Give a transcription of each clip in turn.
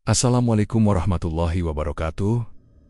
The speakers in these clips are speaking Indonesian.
Assalamualaikum warahmatullahi wabarakatuh.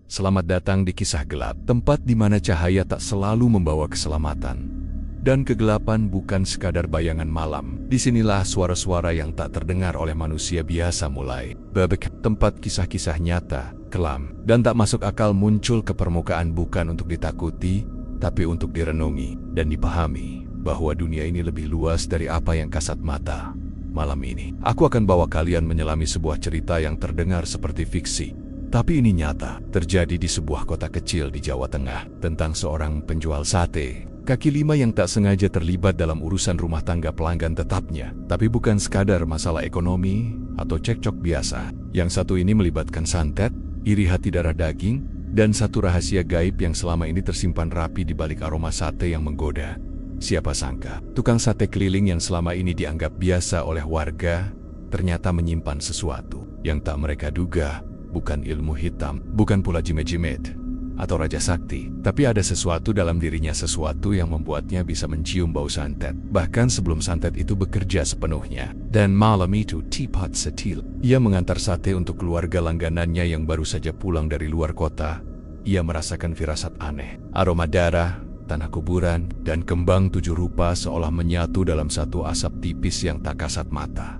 Selamat datang di Kisah Gelap, tempat di mana cahaya tak selalu membawa keselamatan. Dan kegelapan bukan sekadar bayangan malam. Disinilah suara-suara yang tak terdengar oleh manusia biasa mulai bebek. Tempat kisah-kisah nyata, kelam, dan tak masuk akal muncul ke permukaan bukan untuk ditakuti, tapi untuk direnungi dan dipahami bahwa dunia ini lebih luas dari apa yang kasat mata. Malam ini, aku akan bawa kalian menyelami sebuah cerita yang terdengar seperti fiksi, tapi ini nyata, terjadi di sebuah kota kecil di Jawa Tengah, tentang seorang penjual sate kaki lima yang tak sengaja terlibat dalam urusan rumah tangga pelanggan tetapnya. Tapi bukan sekadar masalah ekonomi atau cekcok biasa. Yang satu ini melibatkan santet, iri hati darah daging, dan satu rahasia gaib yang selama ini tersimpan rapi di balik aroma sate yang menggoda. Siapa sangka, tukang sate keliling yang selama ini dianggap biasa oleh warga, ternyata menyimpan sesuatu yang tak mereka duga. Bukan ilmu hitam, bukan pula jimat-jimat atau raja sakti, tapi ada sesuatu dalam dirinya, sesuatu yang membuatnya bisa mencium bau santet, bahkan sebelum santet itu bekerja sepenuhnya. Dan malam itu, Teapot Setil, ia mengantar sate untuk keluarga langganannya yang baru saja pulang dari luar kota. Ia merasakan firasat aneh, aroma darah, tanah kuburan, dan kembang tujuh rupa seolah menyatu dalam satu asap tipis yang tak kasat mata.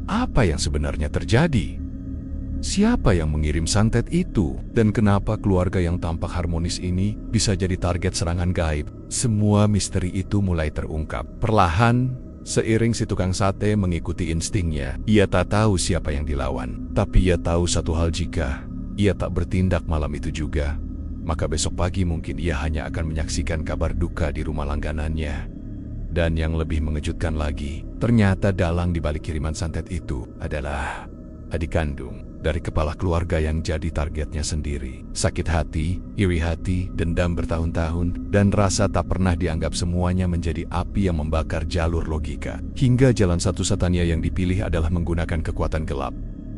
Apa yang sebenarnya terjadi? Siapa yang mengirim santet itu? Dan kenapa keluarga yang tampak harmonis ini bisa jadi target serangan gaib? Semua misteri itu mulai terungkap. Perlahan, seiring si tukang sate mengikuti instingnya, ia tak tahu siapa yang dilawan. Tapi ia tahu satu hal, jika ia tak bertindak malam itu juga, maka besok pagi mungkin ia hanya akan menyaksikan kabar duka di rumah langganannya. Dan yang lebih mengejutkan lagi, ternyata dalang di balik kiriman santet itu adalah adik kandung dari kepala keluarga yang jadi targetnya sendiri. Sakit hati, iri hati, dendam bertahun-tahun, dan rasa tak pernah dianggap semuanya menjadi api yang membakar jalur logika. Hingga jalan satu-satunya yang dipilih adalah menggunakan kekuatan gelap.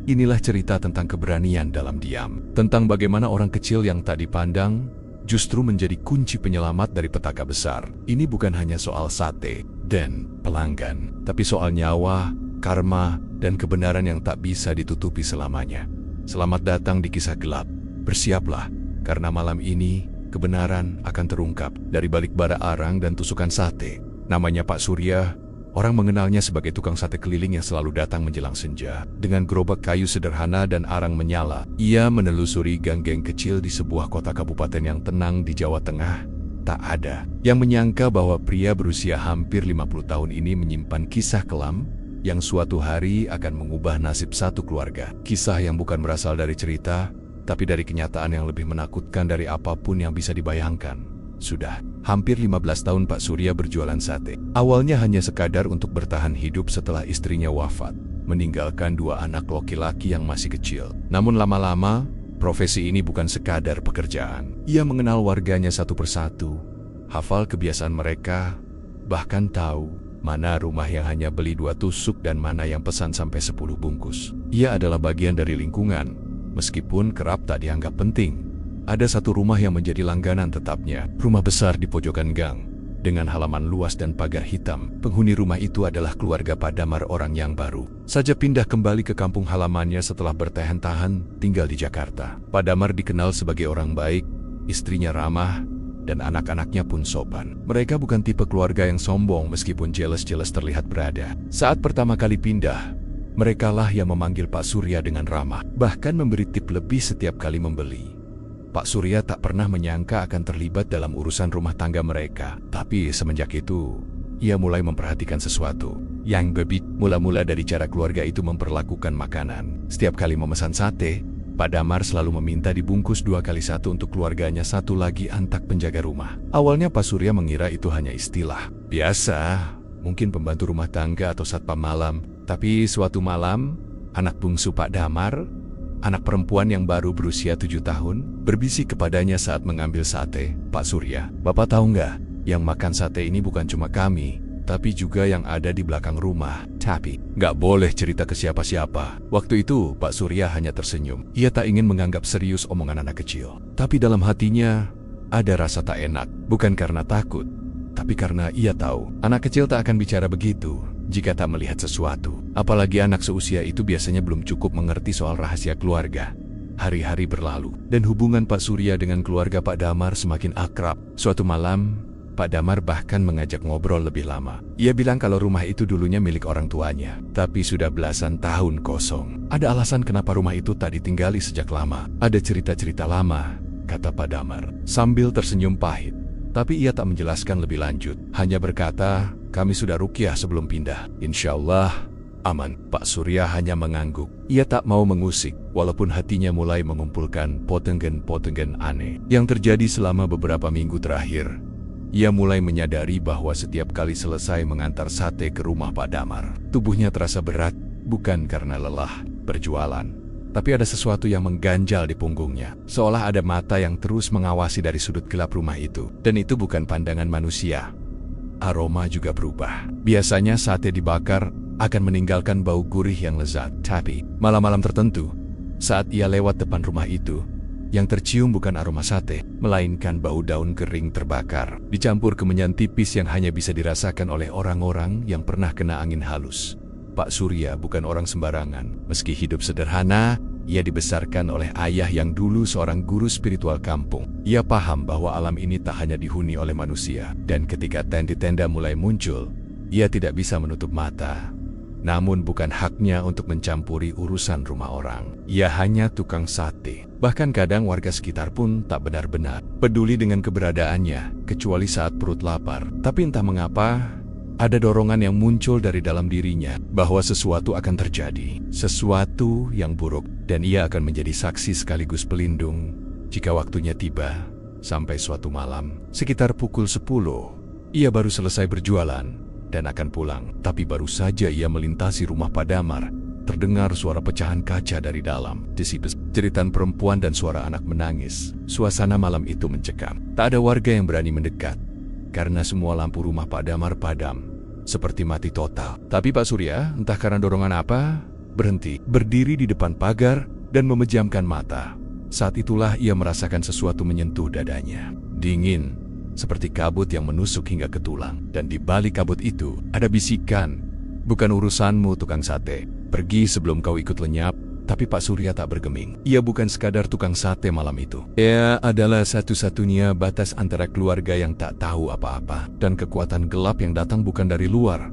Inilah cerita tentang keberanian dalam diam, tentang bagaimana orang kecil yang tak dipandang justru menjadi kunci penyelamat dari petaka besar. Ini bukan hanya soal sate dan pelanggan, tapi soal nyawa, karma, dan kebenaran yang tak bisa ditutupi selamanya. Selamat datang di Kisah Gelap. Bersiaplah, karena malam ini kebenaran akan terungkap dari balik bara arang dan tusukan sate. Namanya Pak Surya. Orang mengenalnya sebagai tukang sate keliling yang selalu datang menjelang senja. Dengan gerobak kayu sederhana dan arang menyala, ia menelusuri gang-gang kecil di sebuah kota kabupaten yang tenang di Jawa Tengah. Tak ada yang menyangka bahwa pria berusia hampir 50 tahun ini menyimpan kisah kelam yang suatu hari akan mengubah nasib satu keluarga. Kisah yang bukan berasal dari cerita, tapi dari kenyataan yang lebih menakutkan dari apapun yang bisa dibayangkan. Sudah hampir 15 tahun Pak Surya berjualan sate. Awalnya hanya sekadar untuk bertahan hidup setelah istrinya wafat, meninggalkan dua anak laki-laki yang masih kecil. Namun lama-lama, profesi ini bukan sekadar pekerjaan. Ia mengenal warganya satu persatu, hafal kebiasaan mereka, bahkan tahu mana rumah yang hanya beli 2 tusuk dan mana yang pesan sampai 10 bungkus. Ia adalah bagian dari lingkungan, meskipun kerap tak dianggap penting. Ada satu rumah yang menjadi langganan tetapnya, rumah besar di pojokan gang, dengan halaman luas dan pagar hitam. Penghuni rumah itu adalah keluarga Pak Damar, orang yang baru saja pindah kembali ke kampung halamannya setelah bertahan-tahan tinggal di Jakarta. Pak Damar dikenal sebagai orang baik, istrinya ramah, dan anak-anaknya pun sopan. Mereka bukan tipe keluarga yang sombong meskipun jelas-jelas terlihat berada. Saat pertama kali pindah, merekalah yang memanggil Pak Surya dengan ramah, bahkan memberi tip lebih setiap kali membeli. Pak Surya tak pernah menyangka akan terlibat dalam urusan rumah tangga mereka. Tapi semenjak itu, ia mulai memperhatikan sesuatu yang berbeda. Mula-mula dari cara keluarga itu memperlakukan makanan. Setiap kali memesan sate, Pak Damar selalu meminta dibungkus 2 kali 1 untuk keluarganya, 1 lagi antak penjaga rumah. Awalnya Pak Surya mengira itu hanya istilah biasa, mungkin pembantu rumah tangga atau satpam malam. Tapi suatu malam, anak bungsu Pak Damar, anak perempuan yang baru berusia 7 tahun, berbisik kepadanya saat mengambil sate. "Pak Surya, Bapak tahu nggak, yang makan sate ini bukan cuma kami, tapi juga yang ada di belakang rumah. Tapi nggak boleh cerita ke siapa-siapa." Waktu itu Pak Surya hanya tersenyum. Ia tak ingin menganggap serius omongan anak kecil. Tapi dalam hatinya ada rasa tak enak. Bukan karena takut, tapi karena ia tahu anak kecil tak akan bicara begitu. jika tak melihat sesuatu. Apalagi anak seusia itu biasanya belum cukup mengerti soal rahasia keluarga. Hari-hari berlalu, dan hubungan Pak Surya dengan keluarga Pak Damar semakin akrab. Suatu malam, Pak Damar bahkan mengajak ngobrol lebih lama. Ia bilang kalau rumah itu dulunya milik orang tuanya, tapi sudah belasan tahun kosong. Ada alasan kenapa rumah itu tak ditinggali sejak lama. Ada cerita-cerita lama, kata Pak Damar, sambil tersenyum pahit. Tapi ia tak menjelaskan lebih lanjut, hanya berkata, kami sudah ruqyah sebelum pindah. Insya Allah aman. Pak Surya hanya mengangguk. Ia tak mau mengusik, walaupun hatinya mulai mengumpulkan potengen-potengen aneh yang terjadi selama beberapa minggu terakhir. Ia mulai menyadari bahwa setiap kali selesai mengantar sate ke rumah Pak Damar, tubuhnya terasa berat, bukan karena lelah berjualan, tapi ada sesuatu yang mengganjal di punggungnya, seolah ada mata yang terus mengawasi dari sudut gelap rumah itu. Dan itu bukan pandangan manusia. Aroma juga berubah. Biasanya sate dibakar akan meninggalkan bau gurih yang lezat, tapi malam-malam tertentu, saat ia lewat depan rumah itu, yang tercium bukan aroma sate, melainkan bau daun kering terbakar, dicampur kemenyan tipis yang hanya bisa dirasakan oleh orang-orang yang pernah kena angin halus. Pak Surya bukan orang sembarangan. Meski hidup sederhana, ia dibesarkan oleh ayah yang dulu seorang guru spiritual kampung. Ia paham bahwa alam ini tak hanya dihuni oleh manusia, dan ketika tenda-tenda mulai muncul, ia tidak bisa menutup mata. Namun bukan haknya untuk mencampuri urusan rumah orang. Ia hanya tukang sate. Bahkan kadang warga sekitar pun tak benar-benar peduli dengan keberadaannya, kecuali saat perut lapar. Tapi entah mengapa, ada dorongan yang muncul dari dalam dirinya bahwa sesuatu akan terjadi, sesuatu yang buruk, dan ia akan menjadi saksi sekaligus pelindung jika waktunya tiba. Sampai suatu malam, sekitar pukul 10, ia baru selesai berjualan dan akan pulang. Tapi baru saja ia melintasi rumah Pak Damar, terdengar suara pecahan kaca dari dalam, desibes, jeritan perempuan dan suara anak menangis. Suasana malam itu mencekam. Tak ada warga yang berani mendekat, karena semua lampu rumah Pak Damar padam, seperti mati total. Tapi Pak Surya, entah karena dorongan apa, berhenti, berdiri di depan pagar, dan memejamkan mata. Saat itulah ia merasakan sesuatu menyentuh dadanya. Dingin, seperti kabut yang menusuk hingga ke tulang. Dan di balik kabut itu, ada bisikan. Bukan urusanmu, tukang sate. Pergi sebelum kau ikut lenyap. Tapi Pak Surya tak bergeming. Ia bukan sekadar tukang sate malam itu. Ia adalah satu-satunya batas antara keluarga yang tak tahu apa-apa dan kekuatan gelap yang datang bukan dari luar,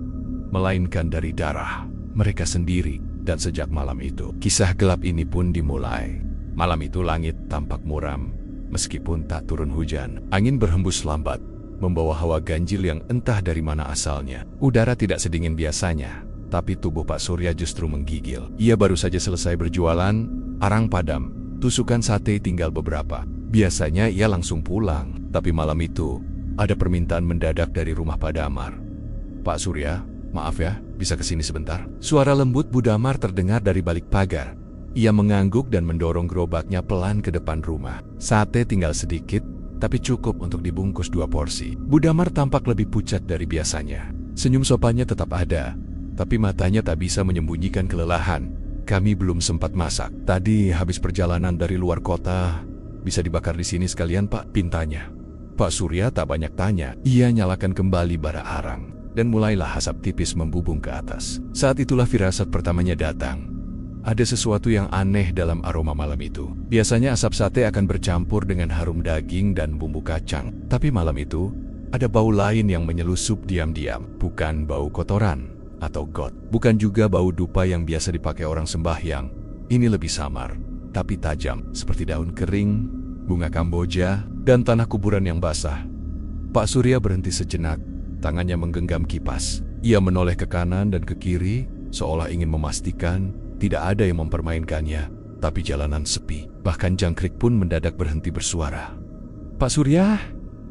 melainkan dari darah mereka sendiri. Dan sejak malam itu, kisah gelap ini pun dimulai. Malam itu langit tampak muram, meskipun tak turun hujan. Angin berhembus lambat, membawa hawa ganjil yang entah dari mana asalnya. Udara tidak sedingin biasanya, tapi tubuh Pak Surya justru menggigil. Ia baru saja selesai berjualan, arang padam, tusukan sate tinggal beberapa. Biasanya ia langsung pulang, tapi malam itu ada permintaan mendadak dari rumah Pak Damar. Pak Surya, maaf ya, bisa kesini sebentar? Suara lembut Bu Damar terdengar dari balik pagar. Ia mengangguk dan mendorong gerobaknya pelan ke depan rumah. Sate tinggal sedikit, tapi cukup untuk dibungkus 2 porsi. Bu Damar tampak lebih pucat dari biasanya. Senyum sopannya tetap ada, tapi matanya tak bisa menyembunyikan kelelahan. Kami belum sempat masak. Tadi habis perjalanan dari luar kota. Bisa dibakar di sini sekalian, Pak? Pintanya. Pak Surya tak banyak tanya. Ia nyalakan kembali bara arang, dan mulailah asap tipis membubung ke atas. Saat itulah firasat pertamanya datang. Ada sesuatu yang aneh dalam aroma malam itu. Biasanya asap sate akan bercampur dengan harum daging dan bumbu kacang. Tapi malam itu, ada bau lain yang menyelusup diam-diam. Bukan bau kotoran atau got. Bukan juga bau dupa yang biasa dipakai orang sembahyang. Ini lebih samar, tapi tajam, seperti daun kering, bunga Kamboja, dan tanah kuburan yang basah. Pak Surya berhenti sejenak, tangannya menggenggam kipas. Ia menoleh ke kanan dan ke kiri, seolah ingin memastikan tidak ada yang mempermainkannya. Tapi jalanan sepi, bahkan jangkrik pun mendadak berhenti bersuara. Pak Surya,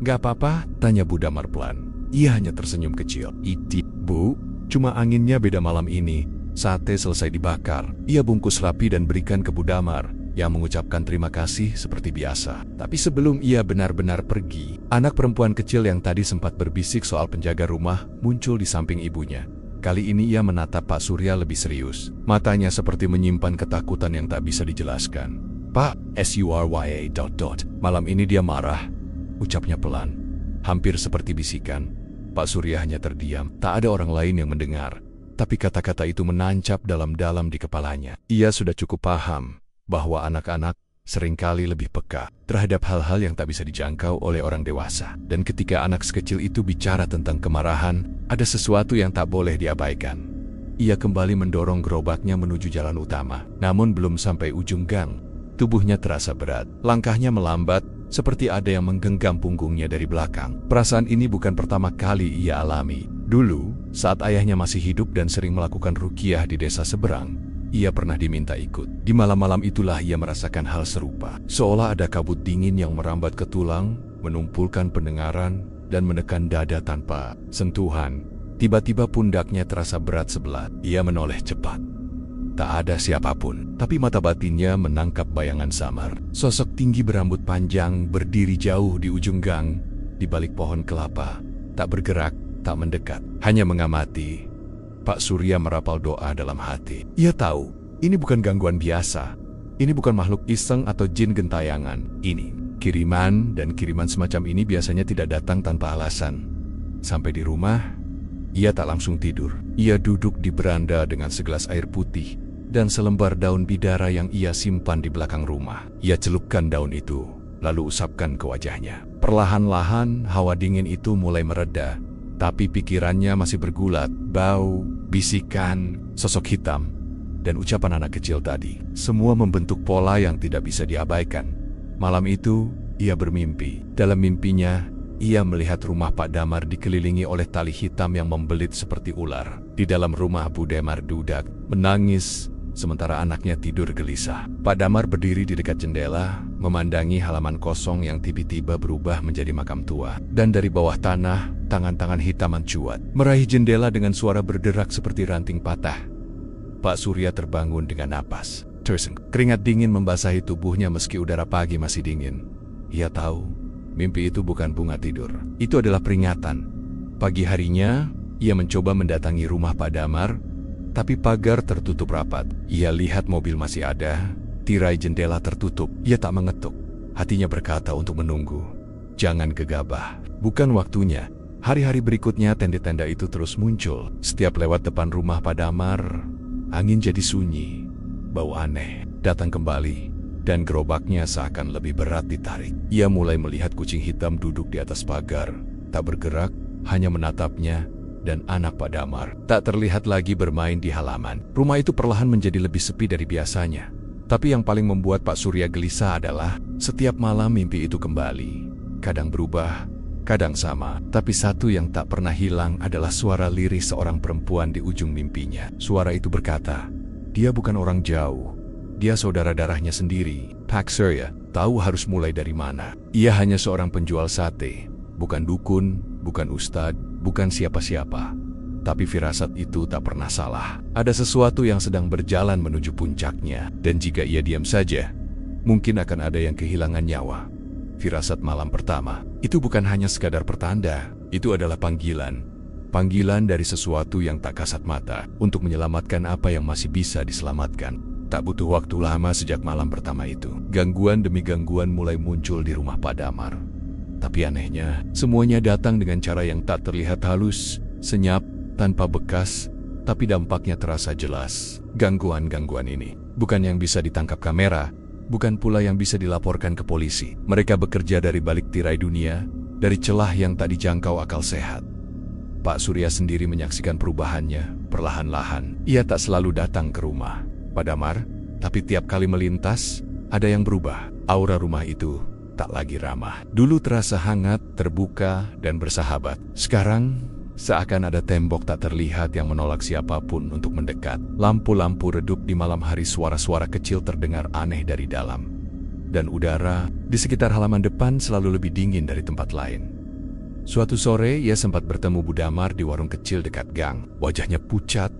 nggak apa-apa? Tanya Bu Damar pelan. Ia hanya tersenyum kecil. Iti, Bu, cuma anginnya beda malam ini. Sate selesai dibakar. Ia bungkus rapi dan berikan ke Bu Damar, yang mengucapkan terima kasih seperti biasa. Tapi sebelum ia benar-benar pergi, anak perempuan kecil yang tadi sempat berbisik soal penjaga rumah muncul di samping ibunya. Kali ini ia menatap Pak Surya lebih serius. Matanya seperti menyimpan ketakutan yang tak bisa dijelaskan. Pak, Surya... Malam ini dia marah, ucapnya pelan, hampir seperti bisikan. Pak Surya hanya terdiam. Tak ada orang lain yang mendengar. Tapi kata-kata itu menancap dalam-dalam di kepalanya. Ia sudah cukup paham bahwa anak-anak seringkali lebih peka terhadap hal-hal yang tak bisa dijangkau oleh orang dewasa. Dan ketika anak sekecil itu bicara tentang kemarahan, ada sesuatu yang tak boleh diabaikan. Ia kembali mendorong gerobaknya menuju jalan utama. Namun belum sampai ujung gang, tubuhnya terasa berat. Langkahnya melambat, seperti ada yang menggenggam punggungnya dari belakang. Perasaan ini bukan pertama kali ia alami. Dulu, saat ayahnya masih hidup dan sering melakukan ruqyah di desa seberang, ia pernah diminta ikut. Di malam-malam itulah ia merasakan hal serupa. Seolah ada kabut dingin yang merambat ke tulang, menumpulkan pendengaran, dan menekan dada tanpa sentuhan. Tiba-tiba pundaknya terasa berat sebelah. Ia menoleh cepat. Tak ada siapapun, tapi mata batinnya menangkap bayangan samar. Sosok tinggi berambut panjang berdiri jauh di ujung gang, di balik pohon kelapa. Tak bergerak, tak mendekat, hanya mengamati. Pak Surya merapal doa dalam hati. Ia tahu, ini bukan gangguan biasa. Ini bukan makhluk iseng atau jin gentayangan. Ini kiriman, dan kiriman semacam ini biasanya tidak datang tanpa alasan. Sampai di rumah, ia tak langsung tidur. Ia duduk di beranda dengan segelas air putih dan selembar daun bidara yang ia simpan di belakang rumah. Ia celupkan daun itu, lalu usapkan ke wajahnya. Perlahan-lahan, hawa dingin itu mulai mereda. Tapi pikirannya masih bergulat. Bau, bisikan, sosok hitam, dan ucapan anak kecil tadi. Semua membentuk pola yang tidak bisa diabaikan. Malam itu, ia bermimpi. Dalam mimpinya, ia melihat rumah Pak Damar dikelilingi oleh tali hitam yang membelit seperti ular. Di dalam rumah Bu Demar dudak, menangis, sementara anaknya tidur gelisah. Pak Damar berdiri di dekat jendela, memandangi halaman kosong yang tiba-tiba berubah menjadi makam tua. Dan dari bawah tanah, tangan-tangan hitam mencuat, meraih jendela dengan suara berderak seperti ranting patah. Pak Surya terbangun dengan napas tersengk. Keringat dingin membasahi tubuhnya meski udara pagi masih dingin. Ia tahu, mimpi itu bukan bunga tidur. Itu adalah peringatan. Pagi harinya, ia mencoba mendatangi rumah Pak Damar, tapi pagar tertutup rapat. Ia lihat mobil masih ada, tirai jendela tertutup. Ia tak mengetuk. Hatinya berkata untuk menunggu. Jangan gegabah, bukan waktunya. Hari-hari berikutnya tenda-tenda itu terus muncul. Setiap lewat depan rumah Pak Damar, angin jadi sunyi. Bau aneh datang kembali, dan gerobaknya seakan lebih berat ditarik. Ia mulai melihat kucing hitam duduk di atas pagar, tak bergerak, hanya menatapnya, dan anak Pak Damar tak terlihat lagi bermain di halaman. Rumah itu perlahan menjadi lebih sepi dari biasanya. Tapi yang paling membuat Pak Surya gelisah adalah setiap malam mimpi itu kembali. Kadang berubah, kadang sama. Tapi satu yang tak pernah hilang adalah suara lirih seorang perempuan di ujung mimpinya. Suara itu berkata, dia bukan orang jauh. Dia saudara darahnya sendiri. Pak Surya tahu harus mulai dari mana. Ia hanya seorang penjual sate. Bukan dukun, bukan ustadz, bukan siapa-siapa. Tapi firasat itu tak pernah salah. Ada sesuatu yang sedang berjalan menuju puncaknya. Dan jika ia diam saja, mungkin akan ada yang kehilangan nyawa. Firasat malam pertama, itu bukan hanya sekadar pertanda. Itu adalah panggilan. Panggilan dari sesuatu yang tak kasat mata untuk menyelamatkan apa yang masih bisa diselamatkan. Tak butuh waktu lama sejak malam pertama itu. Gangguan demi gangguan mulai muncul di rumah Pak Damar. Tapi anehnya, semuanya datang dengan cara yang tak terlihat halus, senyap, tanpa bekas, tapi dampaknya terasa jelas. Gangguan-gangguan ini bukan yang bisa ditangkap kamera, bukan pula yang bisa dilaporkan ke polisi. Mereka bekerja dari balik tirai dunia, dari celah yang tak dijangkau akal sehat. Pak Surya sendiri menyaksikan perubahannya, perlahan-lahan. Ia tak selalu datang ke rumah Pak Damar, tapi tiap kali melintas, ada yang berubah. Aura rumah itu tak lagi ramah. Dulu terasa hangat, terbuka, dan bersahabat. Sekarang, seakan ada tembok tak terlihat yang menolak siapapun untuk mendekat. Lampu-lampu redup di malam hari, suara-suara kecil terdengar aneh dari dalam. Dan udara di sekitar halaman depan selalu lebih dingin dari tempat lain. Suatu sore, ia sempat bertemu Bu Damar di warung kecil dekat gang. Wajahnya pucat,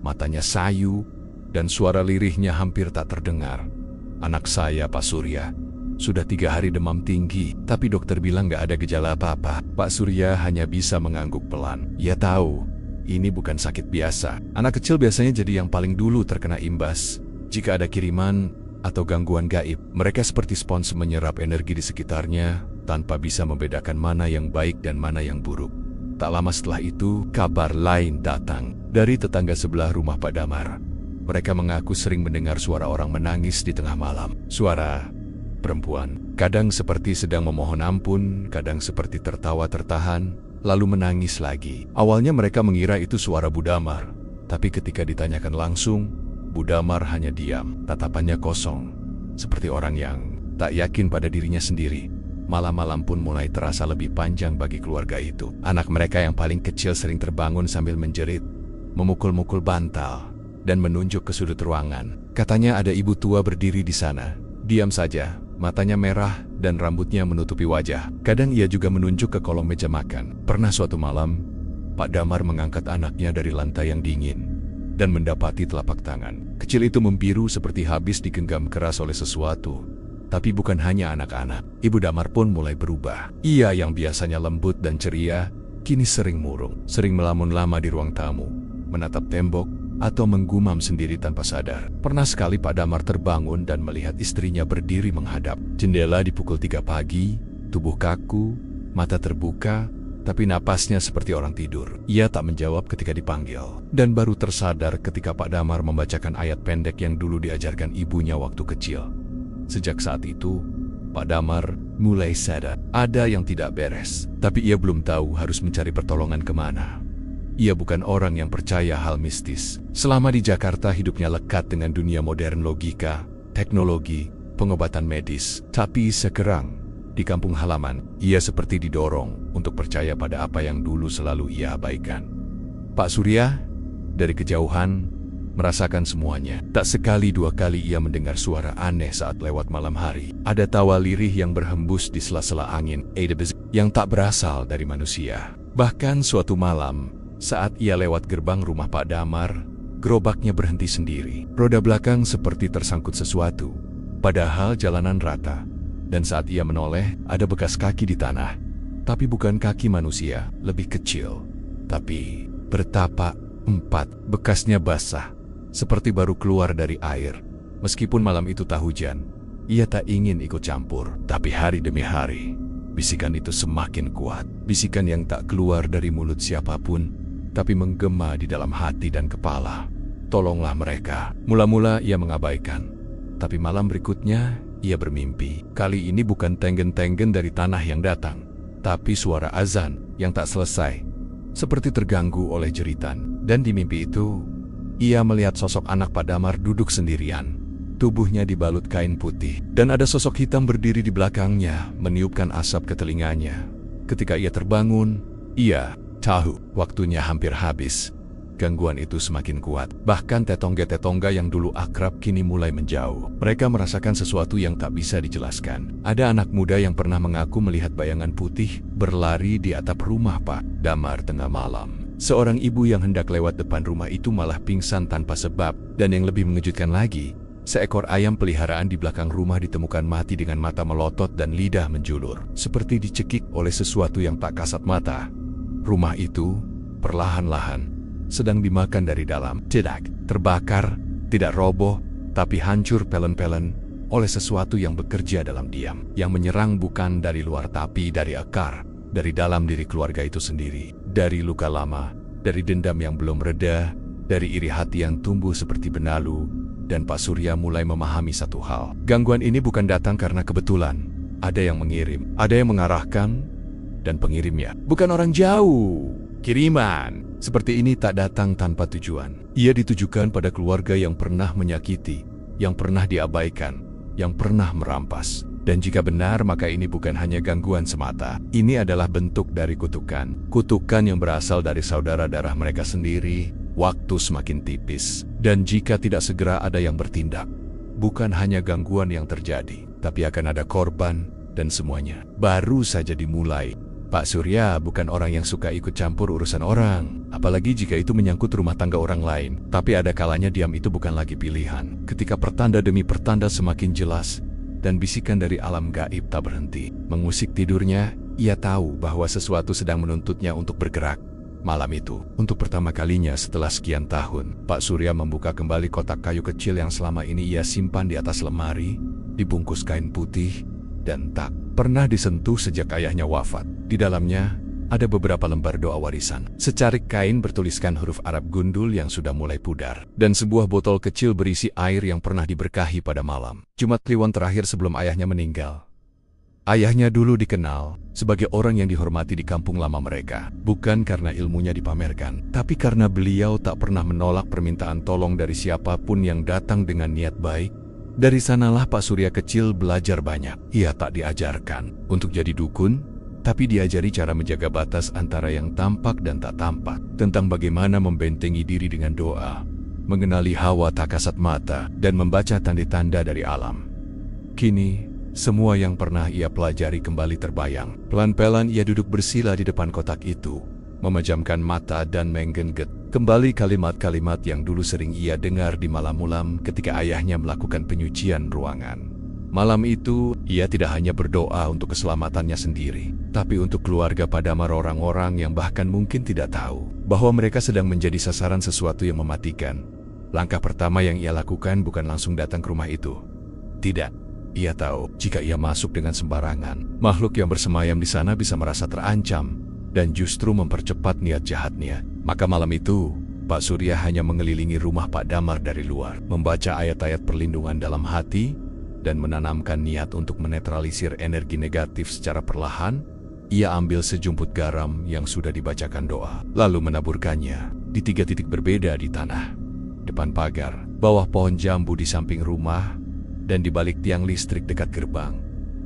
matanya sayu, dan suara lirihnya hampir tak terdengar. Anak saya, Pak Surya, sudah 3 hari demam tinggi, tapi dokter bilang gak ada gejala apa-apa. Pak Surya hanya bisa mengangguk pelan. Ia tahu, ini bukan sakit biasa. Anak kecil biasanya jadi yang paling dulu terkena imbas. Jika ada kiriman atau gangguan gaib, mereka seperti spons menyerap energi di sekitarnya, tanpa bisa membedakan mana yang baik dan mana yang buruk. Tak lama setelah itu, kabar lain datang dari tetangga sebelah rumah Pak Damar. Mereka mengaku sering mendengar suara orang menangis di tengah malam. Suara perempuan, kadang seperti sedang memohon ampun, kadang seperti tertawa tertahan, lalu menangis lagi. Awalnya mereka mengira itu suara Bu Damar, tapi ketika ditanyakan langsung, Bu Damar hanya diam, tatapannya kosong, seperti orang yang tak yakin pada dirinya sendiri. Malam-malam pun mulai terasa lebih panjang bagi keluarga itu. Anak mereka yang paling kecil sering terbangun sambil menjerit, memukul-mukul bantal, dan menunjuk ke sudut ruangan. Katanya ada ibu tua berdiri di sana, diam saja, matanya merah dan rambutnya menutupi wajah. Kadang ia juga menunjuk ke kolong meja makan. Pernah suatu malam, Pak Damar mengangkat anaknya dari lantai yang dingin dan mendapati telapak tangan kecil itu membiru seperti habis digenggam keras oleh sesuatu. Tapi bukan hanya anak-anak, Ibu Damar pun mulai berubah. Ia yang biasanya lembut dan ceria, kini sering murung, sering melamun lama di ruang tamu, menatap tembok, atau menggumam sendiri tanpa sadar. Pernah sekali Pak Damar terbangun dan melihat istrinya berdiri menghadap jendela di pukul 3 pagi, tubuh kaku, mata terbuka, tapi napasnya seperti orang tidur. Ia tak menjawab ketika dipanggil, dan baru tersadar ketika Pak Damar membacakan ayat pendek yang dulu diajarkan ibunya waktu kecil. Sejak saat itu, Pak Damar mulai sadar ada yang tidak beres, tapi ia belum tahu harus mencari pertolongan kemana. Ia bukan orang yang percaya hal mistis. Selama di Jakarta hidupnya lekat dengan dunia modern logika, teknologi, pengobatan medis. Tapi sekarang, di kampung halaman, ia seperti didorong untuk percaya pada apa yang dulu selalu ia abaikan. Pak Surya, dari kejauhan, merasakan semuanya. Tak sekali dua kali ia mendengar suara aneh saat lewat malam hari. Ada tawa lirih yang berhembus di sela-sela angin, yang tak berasal dari manusia. Bahkan suatu malam, saat ia lewat gerbang rumah Pak Damar, gerobaknya berhenti sendiri. Roda belakang seperti tersangkut sesuatu, padahal jalanan rata. Dan saat ia menoleh, ada bekas kaki di tanah. Tapi bukan kaki manusia, lebih kecil. Tapi bertapak 4, bekasnya basah, seperti baru keluar dari air. Meskipun malam itu tak hujan, ia tak ingin ikut campur. Tapi hari demi hari, bisikan itu semakin kuat. Bisikan yang tak keluar dari mulut siapapun, tapi menggema di dalam hati dan kepala. Tolonglah mereka. Mula-mula ia mengabaikan, tapi malam berikutnya ia bermimpi. Kali ini bukan tenggen-tenggen dari tanah yang datang, tapi suara azan yang tak selesai, seperti terganggu oleh jeritan. Dan di mimpi itu, ia melihat sosok anak Pak Damar duduk sendirian. Tubuhnya dibalut kain putih, dan ada sosok hitam berdiri di belakangnya, meniupkan asap ke telinganya. Ketika ia terbangun, ia tahu waktunya hampir habis. Gangguan itu semakin kuat. Bahkan tetongga-tetongga yang dulu akrab kini mulai menjauh. Mereka merasakan sesuatu yang tak bisa dijelaskan. Ada anak muda yang pernah mengaku melihat bayangan putih berlari di atap rumah Pak Damar tengah malam. Seorang ibu yang hendak lewat depan rumah itu malah pingsan tanpa sebab. Dan yang lebih mengejutkan lagi, seekor ayam peliharaan di belakang rumah ditemukan mati dengan mata melotot dan lidah menjulur, seperti dicekik oleh sesuatu yang tak kasat mata. Rumah itu perlahan-lahan sedang dimakan dari dalam. Tidak terbakar, tidak roboh, tapi hancur pelen-pelen oleh sesuatu yang bekerja dalam diam. Yang menyerang bukan dari luar tapi dari akar, dari dalam diri keluarga itu sendiri. Dari luka lama, dari dendam yang belum reda, dari iri hati yang tumbuh seperti benalu. Dan Pak Surya mulai memahami satu hal. Gangguan ini bukan datang karena kebetulan. Ada yang mengirim, ada yang mengarahkan, dan pengirimnya bukan orang jauh. Kiriman seperti ini tak datang tanpa tujuan. Ia ditujukan pada keluarga yang pernah menyakiti, yang pernah diabaikan, yang pernah merampas. Dan jika benar, maka ini bukan hanya gangguan semata. Ini adalah bentuk dari kutukan. Kutukan yang berasal dari saudara darah mereka sendiri. Waktu semakin tipis. Dan jika tidak segera ada yang bertindak, bukan hanya gangguan yang terjadi, tapi akan ada korban, dan semuanya baru saja dimulai. Pak Surya bukan orang yang suka ikut campur urusan orang, apalagi jika itu menyangkut rumah tangga orang lain. Tapi ada kalanya diam itu bukan lagi pilihan. Ketika pertanda demi pertanda semakin jelas, dan bisikan dari alam gaib tak berhenti mengusik tidurnya, ia tahu bahwa sesuatu sedang menuntutnya untuk bergerak. Malam itu, untuk pertama kalinya setelah sekian tahun, Pak Surya membuka kembali kotak kayu kecil yang selama ini ia simpan di atas lemari, dibungkus kain putih, dan tak pernah disentuh sejak ayahnya wafat. Di dalamnya, ada beberapa lembar doa warisan. Secarik kain bertuliskan huruf Arab gundul yang sudah mulai pudar. Dan sebuah botol kecil berisi air yang pernah diberkahi pada malam Jumat Kliwon terakhir sebelum ayahnya meninggal. Ayahnya dulu dikenal sebagai orang yang dihormati di kampung lama mereka. Bukan karena ilmunya dipamerkan, tapi karena beliau tak pernah menolak permintaan tolong dari siapapun yang datang dengan niat baik. Dari sanalah Pak Surya kecil belajar banyak. Ia tak diajarkan untuk jadi dukun, tapi diajari cara menjaga batas antara yang tampak dan tak tampak. Tentang bagaimana membentengi diri dengan doa, mengenali hawa tak kasat mata, dan membaca tanda-tanda dari alam. Kini, semua yang pernah ia pelajari kembali terbayang. Pelan-pelan ia duduk bersila di depan kotak itu, memejamkan mata dan menggenggam kembali kalimat-kalimat yang dulu sering ia dengar di malam-malam ketika ayahnya melakukan penyucian ruangan. Malam itu, ia tidak hanya berdoa untuk keselamatannya sendiri, tapi untuk keluarga Padamar, orang-orang yang bahkan mungkin tidak tahu bahwa mereka sedang menjadi sasaran sesuatu yang mematikan. Langkah pertama yang ia lakukan bukan langsung datang ke rumah itu. Tidak. Ia tahu, jika ia masuk dengan sembarangan, makhluk yang bersemayam di sana bisa merasa terancam dan justru mempercepat niat jahatnya. Maka malam itu, Pak Surya hanya mengelilingi rumah Pak Damar dari luar, membaca ayat-ayat perlindungan dalam hati, dan menanamkan niat untuk menetralisir energi negatif secara perlahan. Ia ambil sejumput garam yang sudah dibacakan doa, lalu menaburkannya di 3 titik berbeda di tanah. Depan pagar, bawah pohon jambu di samping rumah, dan di balik tiang listrik dekat gerbang.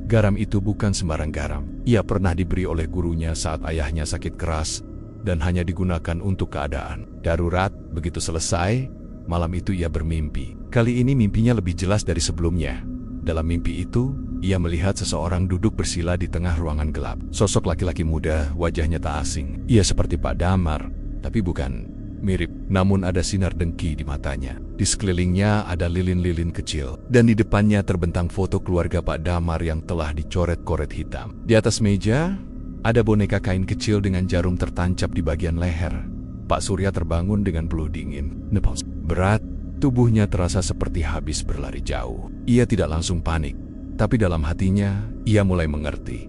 Garam itu bukan sembarang garam. Ia pernah diberi oleh gurunya saat ayahnya sakit keras dan hanya digunakan untuk keadaan darurat. Begitu selesai, malam itu ia bermimpi. Kali ini mimpinya lebih jelas dari sebelumnya. Dalam mimpi itu, ia melihat seseorang duduk bersila di tengah ruangan gelap. Sosok laki-laki muda, wajahnya tak asing. Ia seperti Pak Damar, tapi bukan mirip, namun ada sinar dengki di matanya. Di sekelilingnya ada lilin-lilin kecil, dan di depannya terbentang foto keluarga Pak Damar yang telah dicoret-coret hitam. Di atas meja, ada boneka kain kecil dengan jarum tertancap di bagian leher. Pak Surya terbangun dengan peluh dingin. Napas berat, tubuhnya terasa seperti habis berlari jauh. Ia tidak langsung panik, tapi dalam hatinya, ia mulai mengerti.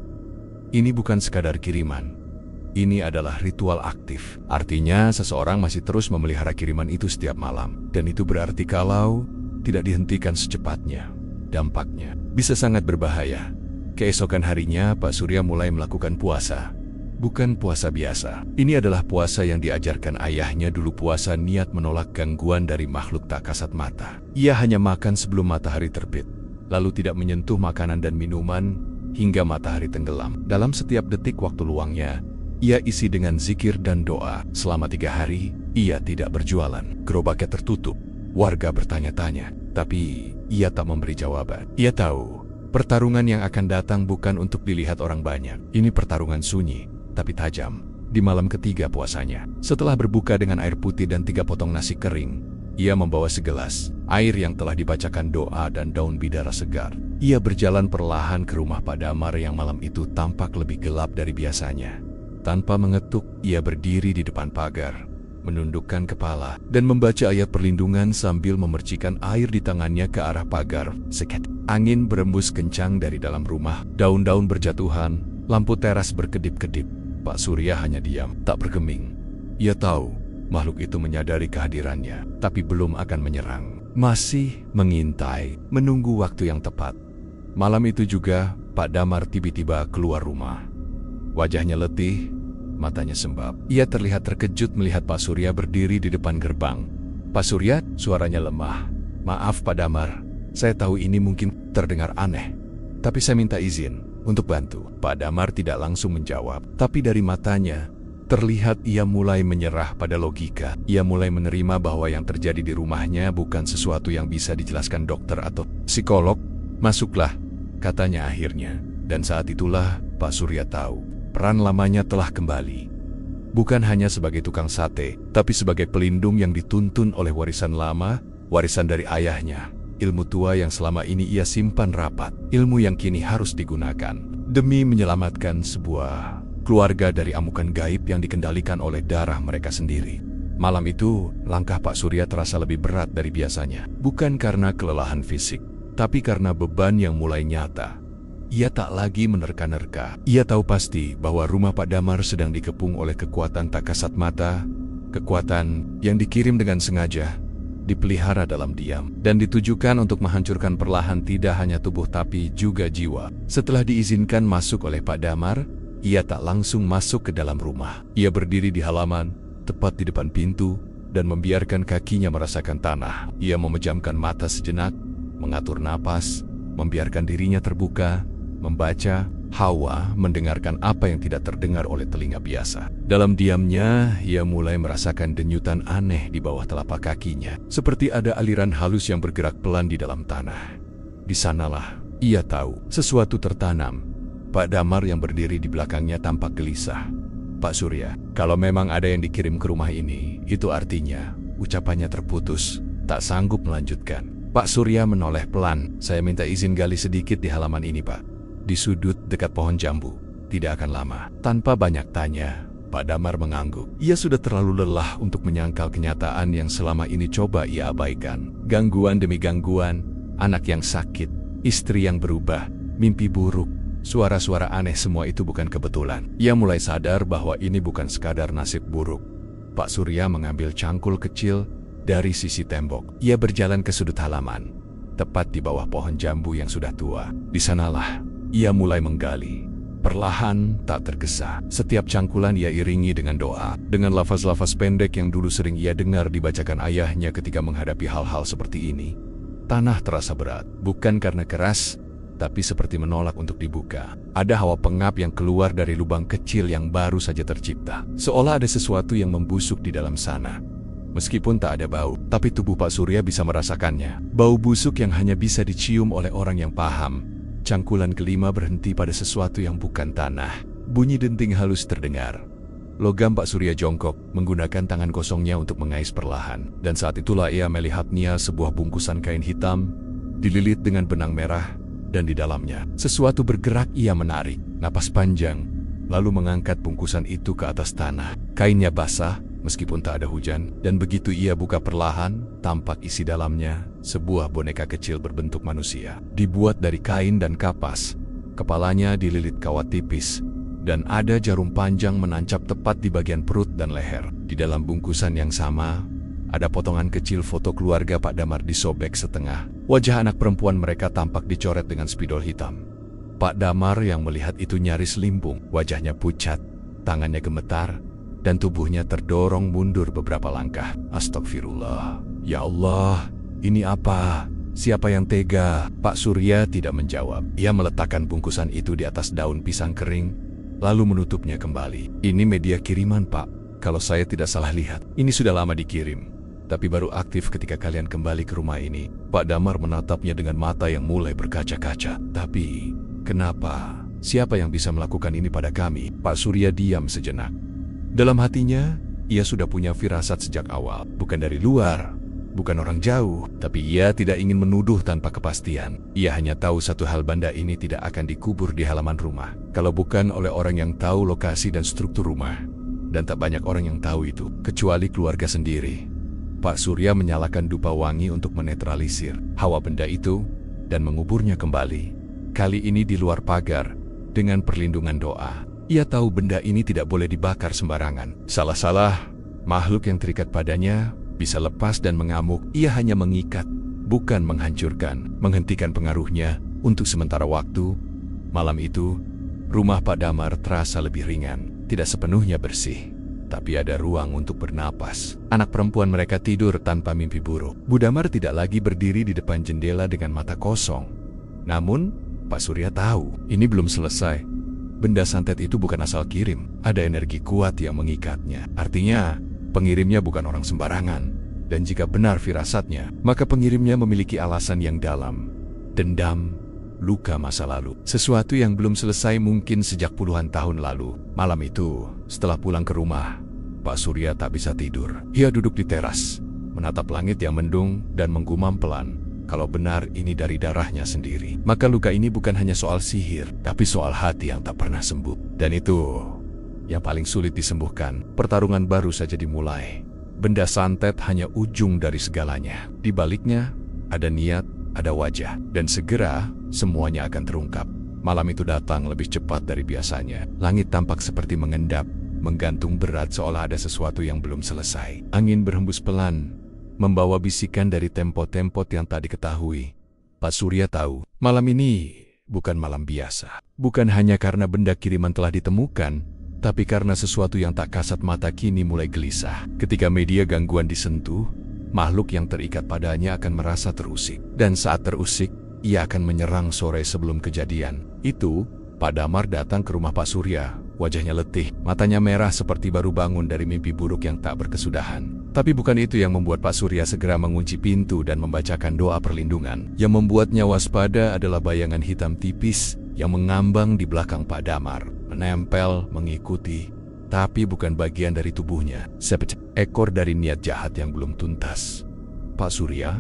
Ini bukan sekadar kiriman. Ini adalah ritual aktif. Artinya seseorang masih terus memelihara kiriman itu setiap malam. Dan itu berarti kalau tidak dihentikan secepatnya, dampaknya bisa sangat berbahaya. Keesokan harinya, Pak Surya mulai melakukan puasa. Bukan puasa biasa. Ini adalah puasa yang diajarkan ayahnya dulu, puasa niat menolak gangguan dari makhluk tak kasat mata. Ia hanya makan sebelum matahari terbit, lalu tidak menyentuh makanan dan minuman hingga matahari tenggelam. Dalam setiap detik waktu luangnya, ia isi dengan zikir dan doa. Selama 3 hari, ia tidak berjualan. Gerobaknya tertutup. Warga bertanya-tanya, tapi ia tak memberi jawaban. Ia tahu, pertarungan yang akan datang bukan untuk dilihat orang banyak. Ini pertarungan sunyi, tapi tajam. Di malam ketiga puasanya, setelah berbuka dengan air putih dan 3 potong nasi kering, ia membawa segelas air yang telah dibacakan doa dan daun bidara segar. Ia berjalan perlahan ke rumah Pak Damar yang malam itu tampak lebih gelap dari biasanya. Tanpa mengetuk, ia berdiri di depan pagar, menundukkan kepala, dan membaca ayat perlindungan sambil memercikan air di tangannya ke arah pagar. Seket. Angin berembus kencang dari dalam rumah, daun-daun berjatuhan, lampu teras berkedip-kedip. Pak Surya hanya diam, tak bergeming. Ia tahu, makhluk itu menyadari kehadirannya, tapi belum akan menyerang. Masih mengintai, menunggu waktu yang tepat. Malam itu juga, Pak Damar tiba-tiba keluar rumah. Wajahnya letih, matanya sembab. Ia terlihat terkejut melihat Pak Surya berdiri di depan gerbang. Pak Surya, suaranya lemah. Maaf Pak Damar, saya tahu ini mungkin terdengar aneh, tapi saya minta izin untuk bantu. Pak Damar tidak langsung menjawab, tapi dari matanya terlihat ia mulai menyerah pada logika. Ia mulai menerima bahwa yang terjadi di rumahnya bukan sesuatu yang bisa dijelaskan dokter atau psikolog. Masuklah, katanya akhirnya. Dan saat itulah Pak Surya tahu, peran lamanya telah kembali. Bukan hanya sebagai tukang sate, tapi sebagai pelindung yang dituntun oleh warisan lama, warisan dari ayahnya. Ilmu tua yang selama ini ia simpan rapat, ilmu yang kini harus digunakan demi menyelamatkan sebuah keluarga dari amukan gaib yang dikendalikan oleh darah mereka sendiri. Malam itu, langkah Pak Surya terasa lebih berat dari biasanya. Bukan karena kelelahan fisik, tapi karena beban yang mulai nyata. Ia tak lagi menerka-nerka. Ia tahu pasti bahwa rumah Pak Damar sedang dikepung oleh kekuatan tak kasat mata, kekuatan yang dikirim dengan sengaja, dipelihara dalam diam, dan ditujukan untuk menghancurkan perlahan tidak hanya tubuh tapi juga jiwa. Setelah diizinkan masuk oleh Pak Damar, ia tak langsung masuk ke dalam rumah. Ia berdiri di halaman, tepat di depan pintu, dan membiarkan kakinya merasakan tanah. Ia memejamkan mata sejenak, mengatur napas, membiarkan dirinya terbuka, membaca, hawa, mendengarkan apa yang tidak terdengar oleh telinga biasa. Dalam diamnya, ia mulai merasakan denyutan aneh di bawah telapak kakinya, seperti ada aliran halus yang bergerak pelan di dalam tanah. Di sanalah, ia tahu, sesuatu tertanam. Pak Damar yang berdiri di belakangnya tampak gelisah. "Pak Surya, kalau memang ada yang dikirim ke rumah ini, itu artinya ucapannya terputus, tak sanggup melanjutkan." Pak Surya menoleh pelan. "Saya minta izin gali sedikit di halaman ini, Pak. Di sudut dekat pohon jambu. Tidak akan lama." Tanpa banyak tanya, Pak Damar mengangguk. Ia sudah terlalu lelah untuk menyangkal kenyataan yang selama ini coba ia abaikan. Gangguan demi gangguan, anak yang sakit, istri yang berubah, mimpi buruk, suara-suara aneh, semua itu bukan kebetulan. Ia mulai sadar bahwa ini bukan sekadar nasib buruk. Pak Surya mengambil cangkul kecil dari sisi tembok. Ia berjalan ke sudut halaman, tepat di bawah pohon jambu yang sudah tua. Di sanalah ia mulai menggali. Perlahan, tak tergesa. Setiap cangkulan ia iringi dengan doa, dengan lafaz-lafaz pendek yang dulu sering ia dengar dibacakan ayahnya ketika menghadapi hal-hal seperti ini. Tanah terasa berat, bukan karena keras, tapi seperti menolak untuk dibuka. Ada hawa pengap yang keluar dari lubang kecil yang baru saja tercipta. Seolah ada sesuatu yang membusuk di dalam sana. Meskipun tak ada bau, tapi tubuh Pak Surya bisa merasakannya. Bau busuk yang hanya bisa dicium oleh orang yang paham. Cangkulan kelima berhenti pada sesuatu yang bukan tanah. Bunyi denting halus terdengar. Logam Pak Surya jongkok, menggunakan tangan kosongnya untuk mengais perlahan. Dan saat itulah ia melihatnya sebuah bungkusan kain hitam, dililit dengan benang merah, dan di dalamnya sesuatu bergerak. Ia menarik napas panjang, lalu mengangkat bungkusan itu ke atas tanah. Kainnya basah, meskipun tak ada hujan, dan begitu ia buka perlahan, tampak isi dalamnya sebuah boneka kecil berbentuk manusia. Dibuat dari kain dan kapas, kepalanya dililit kawat tipis, dan ada jarum panjang menancap tepat di bagian perut dan leher. Di dalam bungkusan yang sama, ada potongan kecil foto keluarga Pak Damar disobek setengah. Wajah anak perempuan mereka tampak dicoret dengan spidol hitam. Pak Damar yang melihat itu nyaris limbung. Wajahnya pucat, tangannya gemetar, dan tubuhnya terdorong mundur beberapa langkah. "Astagfirullah. Ya Allah, ini apa? Siapa yang tega?" Pak Surya tidak menjawab. Ia meletakkan bungkusan itu di atas daun pisang kering, lalu menutupnya kembali. "Ini media kiriman, Pak. Kalau saya tidak salah lihat, ini sudah lama dikirim, tapi baru aktif ketika kalian kembali ke rumah ini." Pak Damar menatapnya dengan mata yang mulai berkaca-kaca. "Tapi, kenapa? Siapa yang bisa melakukan ini pada kami?" Pak Surya diam sejenak. Dalam hatinya, ia sudah punya firasat sejak awal. Bukan dari luar, bukan orang jauh, tapi ia tidak ingin menuduh tanpa kepastian. Ia hanya tahu satu hal, benda ini tidak akan dikubur di halaman rumah, kalau bukan oleh orang yang tahu lokasi dan struktur rumah. Dan tak banyak orang yang tahu itu, kecuali keluarga sendiri. Pak Surya menyalakan dupa wangi untuk menetralisir hawa benda itu dan menguburnya kembali. Kali ini di luar pagar, dengan perlindungan doa. Ia tahu benda ini tidak boleh dibakar sembarangan. Salah-salah, makhluk yang terikat padanya bisa lepas dan mengamuk. Ia hanya mengikat, bukan menghancurkan, menghentikan pengaruhnya untuk sementara waktu. Malam itu, rumah Pak Damar terasa lebih ringan, tidak sepenuhnya bersih, tapi ada ruang untuk bernapas. Anak perempuan mereka tidur tanpa mimpi buruk. Bu Damar tidak lagi berdiri di depan jendela dengan mata kosong. Namun, Pak Surya tahu, ini belum selesai. Benda santet itu bukan asal kirim, ada energi kuat yang mengikatnya. Artinya, pengirimnya bukan orang sembarangan. Dan jika benar firasatnya, maka pengirimnya memiliki alasan yang dalam. Dendam, luka masa lalu. Sesuatu yang belum selesai mungkin sejak puluhan tahun lalu. Malam itu, setelah pulang ke rumah, Pak Surya tak bisa tidur. Ia duduk di teras, menatap langit yang mendung dan menggumam pelan. Kalau benar ini dari darahnya sendiri, maka luka ini bukan hanya soal sihir, tapi soal hati yang tak pernah sembuh. Dan itu yang paling sulit disembuhkan. Pertarungan baru saja dimulai. Benda santet hanya ujung dari segalanya. Di baliknya, ada niat, ada wajah, dan segera semuanya akan terungkap. Malam itu datang lebih cepat dari biasanya. Langit tampak seperti mengendap, menggantung berat seolah ada sesuatu yang belum selesai. Angin berhembus pelan, membawa bisikan dari tempo-tempo yang tak diketahui. Pak Surya tahu, malam ini bukan malam biasa. Bukan hanya karena benda kiriman telah ditemukan, tapi karena sesuatu yang tak kasat mata kini mulai gelisah. Ketika media gangguan disentuh, makhluk yang terikat padanya akan merasa terusik. Dan saat terusik, ia akan menyerang sore sebelum kejadian. Itu, Pak Damar datang ke rumah Pak Surya. Wajahnya letih, matanya merah seperti baru bangun dari mimpi buruk yang tak berkesudahan. Tapi bukan itu yang membuat Pak Surya segera mengunci pintu dan membacakan doa perlindungan. Yang membuatnya waspada adalah bayangan hitam tipis yang mengambang di belakang Pak Damar. Menempel, mengikuti, tapi bukan bagian dari tubuhnya. Seperti ekor dari niat jahat yang belum tuntas. Pak Surya,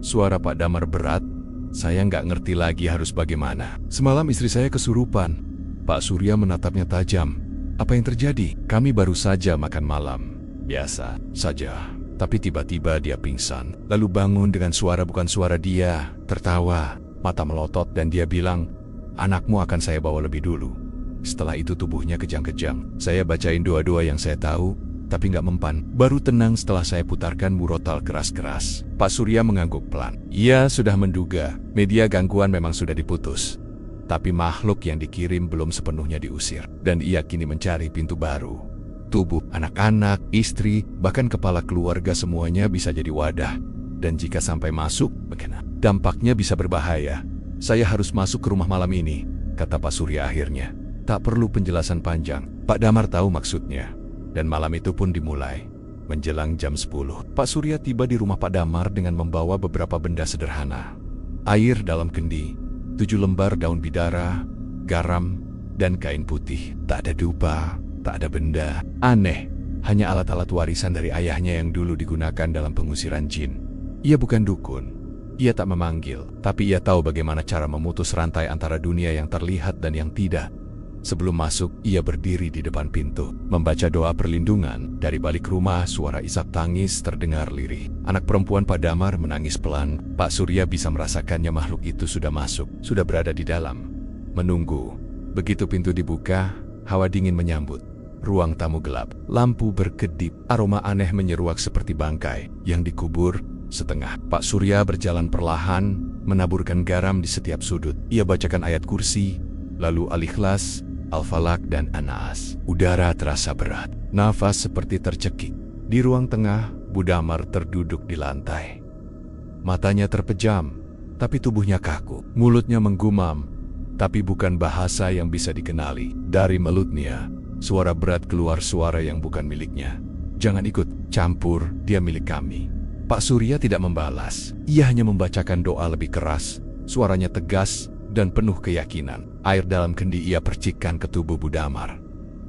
suara Pak Damar berat. Saya nggak ngerti lagi harus bagaimana. Semalam istri saya kesurupan. Pak Surya menatapnya tajam. Apa yang terjadi? Kami baru saja makan malam. Biasa saja. Tapi tiba-tiba dia pingsan. Lalu bangun dengan suara bukan suara dia. Tertawa, mata melotot dan dia bilang, "Anakmu akan saya bawa lebih dulu." Setelah itu tubuhnya kejang-kejang. Saya bacain doa-doa yang saya tahu, tapi nggak mempan. Baru tenang setelah saya putarkan murotal keras-keras. Pak Surya mengangguk pelan. Ia sudah menduga, media gangguan memang sudah diputus. Tapi makhluk yang dikirim belum sepenuhnya diusir. Dan ia kini mencari pintu baru. Tubuh, anak-anak, istri, bahkan kepala keluarga semuanya bisa jadi wadah. Dan jika sampai masuk, bagaimana? Dampaknya bisa berbahaya. Saya harus masuk ke rumah malam ini, kata Pak Surya akhirnya. Tak perlu penjelasan panjang. Pak Damar tahu maksudnya. Dan malam itu pun dimulai. Menjelang jam 10, Pak Surya tiba di rumah Pak Damar dengan membawa beberapa benda sederhana. Air dalam kendi, 7 lembar daun bidara, garam, dan kain putih. Tak ada dupa, tak ada benda. Aneh, hanya alat-alat warisan dari ayahnya yang dulu digunakan dalam pengusiran jin. Ia bukan dukun. Ia tak memanggil, tapi ia tahu bagaimana cara memutus rantai antara dunia yang terlihat dan yang tidak. Sebelum masuk, ia berdiri di depan pintu, membaca doa perlindungan. Dari balik rumah, suara isak tangis terdengar lirih. Anak perempuan Pak Damar menangis pelan. Pak Surya bisa merasakannya makhluk itu sudah masuk, sudah berada di dalam. Menunggu. Begitu pintu dibuka, hawa dingin menyambut. Ruang tamu gelap, lampu berkedip, aroma aneh menyeruak seperti bangkai yang dikubur setengah. Pak Surya berjalan perlahan, menaburkan garam di setiap sudut. Ia bacakan ayat kursi, lalu Al-Ikhlas, Al-Falak, dan An-Nas. Udara terasa berat, nafas seperti tercekik. Di ruang tengah, Bu Damar terduduk di lantai. Matanya terpejam, tapi tubuhnya kaku. Mulutnya menggumam, tapi bukan bahasa yang bisa dikenali. Dari mulutnya, suara berat keluar, suara yang bukan miliknya. Jangan ikut campur, dia milik kami. Pak Surya tidak membalas. Ia hanya membacakan doa lebih keras. Suaranya tegas dan penuh keyakinan. Air dalam kendi ia percikkan ke tubuh Bu Damar.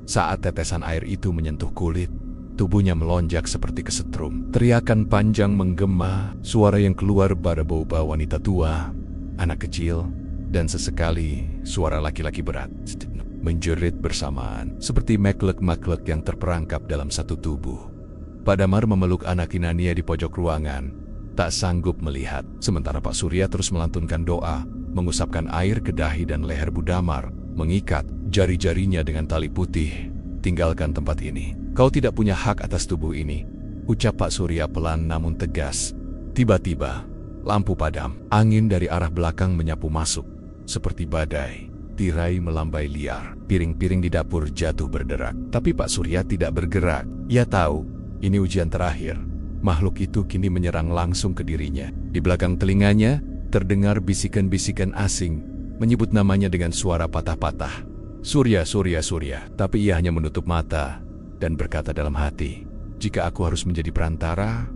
Saat tetesan air itu menyentuh kulit, tubuhnya melonjak seperti kesetrum. Teriakan panjang menggema, suara yang keluar berbau-bau wanita tua, anak kecil, dan sesekali suara laki-laki berat menjerit bersamaan, seperti makhluk-makhluk yang terperangkap dalam satu tubuh. Pak Damar memeluk anak inannya di pojok ruangan, tak sanggup melihat, sementara Pak Surya terus melantunkan doa, mengusapkan air ke dahi dan leher Bu Damar, mengikat jari-jarinya dengan tali putih. Tinggalkan tempat ini. Kau tidak punya hak atas tubuh ini, ucap Pak Surya pelan namun tegas. Tiba-tiba, lampu padam. Angin dari arah belakang menyapu masuk, seperti badai. Tirai melambai liar. Piring-piring di dapur jatuh berderak. Tapi Pak Surya tidak bergerak. Ia tahu, ini ujian terakhir. Makhluk itu kini menyerang langsung ke dirinya. Di belakang telinganya, terdengar bisikan-bisikan asing, menyebut namanya dengan suara patah-patah. Surya, Surya, Surya. Tapi ia hanya menutup mata dan berkata dalam hati, jika aku harus menjadi perantara,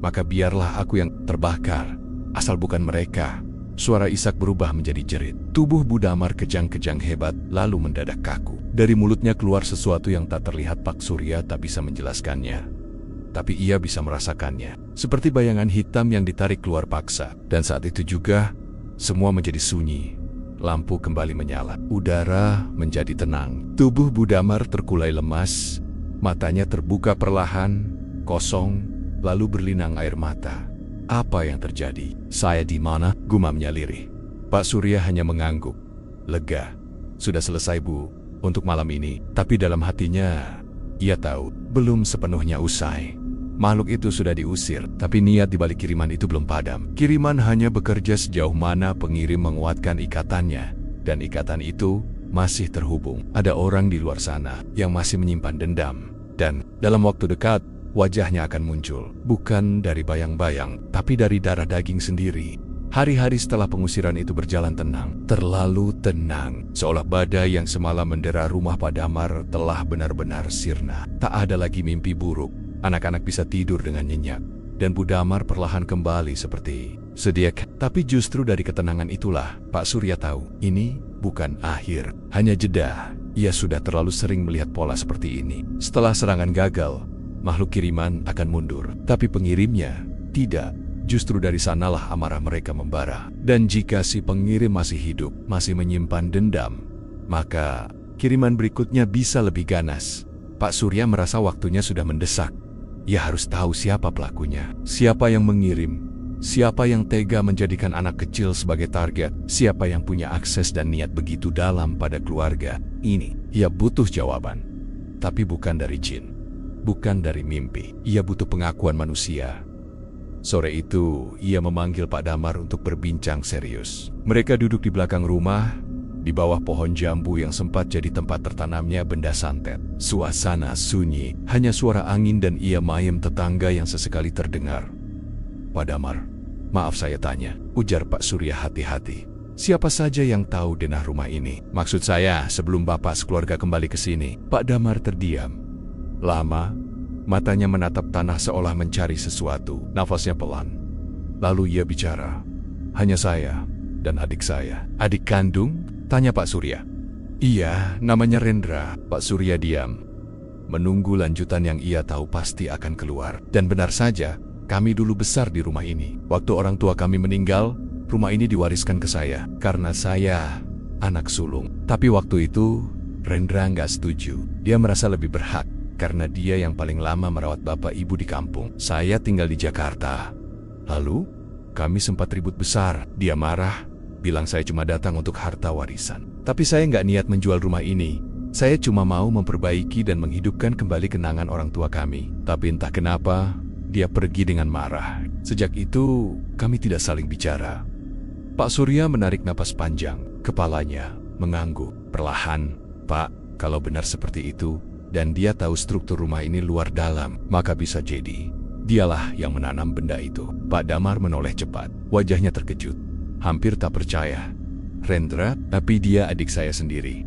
maka biarlah aku yang terbakar, asal bukan mereka. Suara isak berubah menjadi jerit. Tubuh Bu Damar kejang-kejang hebat, lalu mendadak kaku. Dari mulutnya keluar sesuatu yang tak terlihat. Pak Surya tak bisa menjelaskannya, tapi ia bisa merasakannya. Seperti bayangan hitam yang ditarik keluar paksa. Dan saat itu juga, semua menjadi sunyi. Lampu kembali menyala. Udara menjadi tenang. Tubuh Bu Damar terkulai lemas. Matanya terbuka perlahan, kosong, lalu berlinang air mata. Apa yang terjadi? Saya di mana? Gumamnya lirih. Pak Surya hanya mengangguk, lega. Sudah selesai, Bu, untuk malam ini. Tapi dalam hatinya, ia tahu, belum sepenuhnya usai. Makhluk itu sudah diusir, tapi niat di balik kiriman itu belum padam. Kiriman hanya bekerja sejauh mana pengirim menguatkan ikatannya. Dan ikatan itu masih terhubung. Ada orang di luar sana yang masih menyimpan dendam. Dan dalam waktu dekat, wajahnya akan muncul. Bukan dari bayang-bayang, tapi dari darah daging sendiri. Hari-hari setelah pengusiran itu berjalan tenang. Terlalu tenang. Seolah badai yang semalam mendera rumah Pak Damar telah benar-benar sirna. Tak ada lagi mimpi buruk. Anak-anak bisa tidur dengan nyenyak. Dan Bu Damar perlahan kembali seperti sedia. Tapi justru dari ketenangan itulah Pak Surya tahu, ini bukan akhir, hanya jeda. Ia sudah terlalu sering melihat pola seperti ini. Setelah serangan gagal, makhluk kiriman akan mundur. Tapi pengirimnya tidak. Justru dari sanalah amarah mereka membara. Dan jika si pengirim masih hidup, masih menyimpan dendam, maka kiriman berikutnya bisa lebih ganas. Pak Surya merasa waktunya sudah mendesak. Ia harus tahu siapa pelakunya, siapa yang mengirim, siapa yang tega menjadikan anak kecil sebagai target, siapa yang punya akses dan niat begitu dalam pada keluarga ini. Ia butuh jawaban, tapi bukan dari jin, bukan dari mimpi. Ia butuh pengakuan manusia. Sore itu, ia memanggil Pak Damar untuk berbincang serius. Mereka duduk di belakang rumah, di bawah pohon jambu yang sempat jadi tempat tertanamnya benda santet. Suasana sunyi, hanya suara angin dan ia mayem tetangga yang sesekali terdengar. Pak Damar, maaf saya tanya, ujar Pak Surya hati-hati. Siapa saja yang tahu denah rumah ini? Maksud saya, sebelum Bapak sekeluarga kembali ke sini. Pak Damar terdiam. Lama, matanya menatap tanah seolah mencari sesuatu. Nafasnya pelan. Lalu ia bicara. Hanya saya dan adik saya. Adik kandung? Tanya Pak Surya. Iya, namanya Rendra. Pak Surya diam, menunggu lanjutan yang ia tahu pasti akan keluar. Dan benar saja, kami dulu besar di rumah ini. Waktu orang tua kami meninggal, rumah ini diwariskan ke saya. Karena saya anak sulung. Tapi waktu itu, Rendra nggak setuju. Dia merasa lebih berhak, karena dia yang paling lama merawat bapak ibu di kampung. Saya tinggal di Jakarta. Lalu, kami sempat ribut besar. Dia marah, bilang saya cuma datang untuk harta warisan. Tapi saya nggak niat menjual rumah ini. Saya cuma mau memperbaiki dan menghidupkan kembali kenangan orang tua kami. Tapi entah kenapa, dia pergi dengan marah. Sejak itu, kami tidak saling bicara. Pak Surya menarik napas panjang. Kepalanya mengangguk. Perlahan, Pak, kalau benar seperti itu, dan dia tahu struktur rumah ini luar dalam, maka bisa jadi dialah yang menanam benda itu. Pak Damar menoleh cepat. Wajahnya terkejut. Hampir tak percaya. Rendra, tapi dia adik saya sendiri.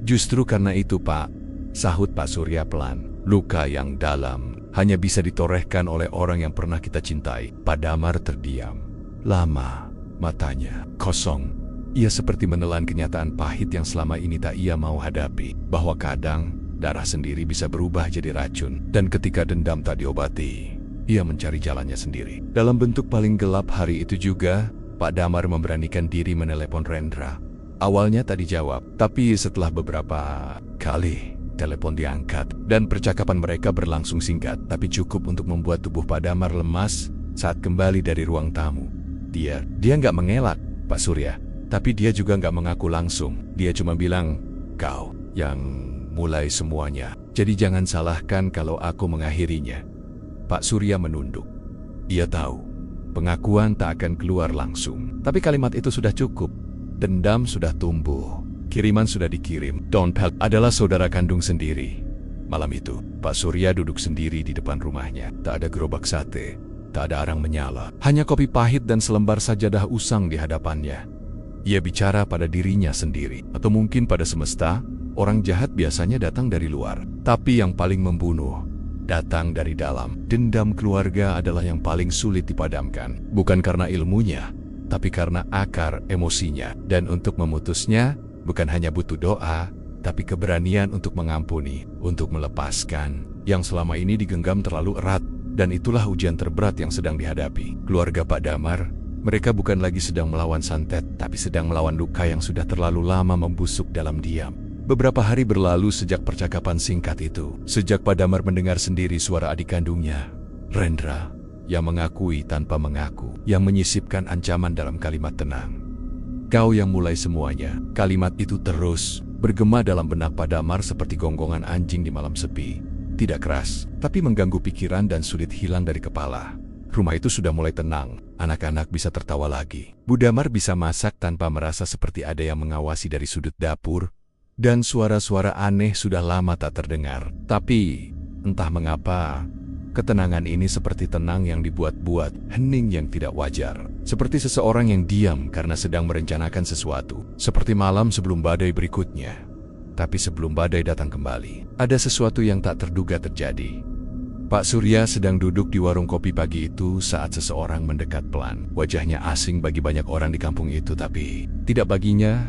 Justru karena itu, Pak, sahut Pak Surya pelan. Luka yang dalam hanya bisa ditorehkan oleh orang yang pernah kita cintai. Pak Damar terdiam. Lama, matanya kosong. Ia seperti menelan kenyataan pahit yang selama ini tak ia mau hadapi. Bahwa kadang, darah sendiri bisa berubah jadi racun. Dan ketika dendam tak diobati, ia mencari jalannya sendiri. Dalam bentuk paling gelap hari itu juga, Pak Damar memberanikan diri menelepon Rendra. Awalnya tak dijawab, tapi setelah beberapa kali telepon diangkat. Dan percakapan mereka berlangsung singkat, tapi cukup untuk membuat tubuh Pak Damar lemas saat kembali dari ruang tamu. Dia nggak mengelak, Pak Surya. Tapi dia juga nggak mengaku langsung. Dia cuma bilang, kau yang mulai semuanya. Jadi jangan salahkan kalau aku mengakhirinya. Pak Surya menunduk. Ia tahu pengakuan tak akan keluar langsung. Tapi kalimat itu sudah cukup. Dendam sudah tumbuh. Kiriman sudah dikirim. Don Pelt adalah saudara kandung sendiri. Malam itu, Pak Surya duduk sendiri di depan rumahnya. Tak ada gerobak sate. Tak ada arang menyala. Hanya kopi pahit dan selembar sajadah usang di hadapannya. Ia bicara pada dirinya sendiri. Atau mungkin pada semesta. Orang jahat biasanya datang dari luar. Tapi yang paling membunuh datang dari dalam. Dendam keluarga adalah yang paling sulit dipadamkan. Bukan karena ilmunya, tapi karena akar emosinya. Dan untuk memutusnya, bukan hanya butuh doa, tapi keberanian untuk mengampuni, untuk melepaskan. Yang selama ini digenggam terlalu erat. Dan itulah ujian terberat yang sedang dihadapi. Keluarga Pak Damar, mereka bukan lagi sedang melawan santet, tapi sedang melawan luka yang sudah terlalu lama membusuk dalam diam. Beberapa hari berlalu sejak percakapan singkat itu. Sejak Pak Damar mendengar sendiri suara adik kandungnya, Rendra, yang mengakui tanpa mengaku, yang menyisipkan ancaman dalam kalimat tenang. Kau yang mulai semuanya." Kalimat itu terus bergema dalam benak Pak Damar seperti gonggongan anjing di malam sepi. Tidak keras, tapi mengganggu pikiran dan sulit hilang dari kepala. Rumah itu sudah mulai tenang, anak-anak bisa tertawa lagi. Bu Damar bisa masak tanpa merasa seperti ada yang mengawasi dari sudut dapur, dan suara-suara aneh sudah lama tak terdengar. Tapi, entah mengapa, ketenangan ini seperti tenang yang dibuat-buat, hening yang tidak wajar. Seperti seseorang yang diam karena sedang merencanakan sesuatu. Seperti malam sebelum badai berikutnya. Tapi sebelum badai datang kembali, ada sesuatu yang tak terduga terjadi. Pak Surya sedang duduk di warung kopi pagi itu saat seseorang mendekat pelan. Wajahnya asing bagi banyak orang di kampung itu, tapi tidak baginya.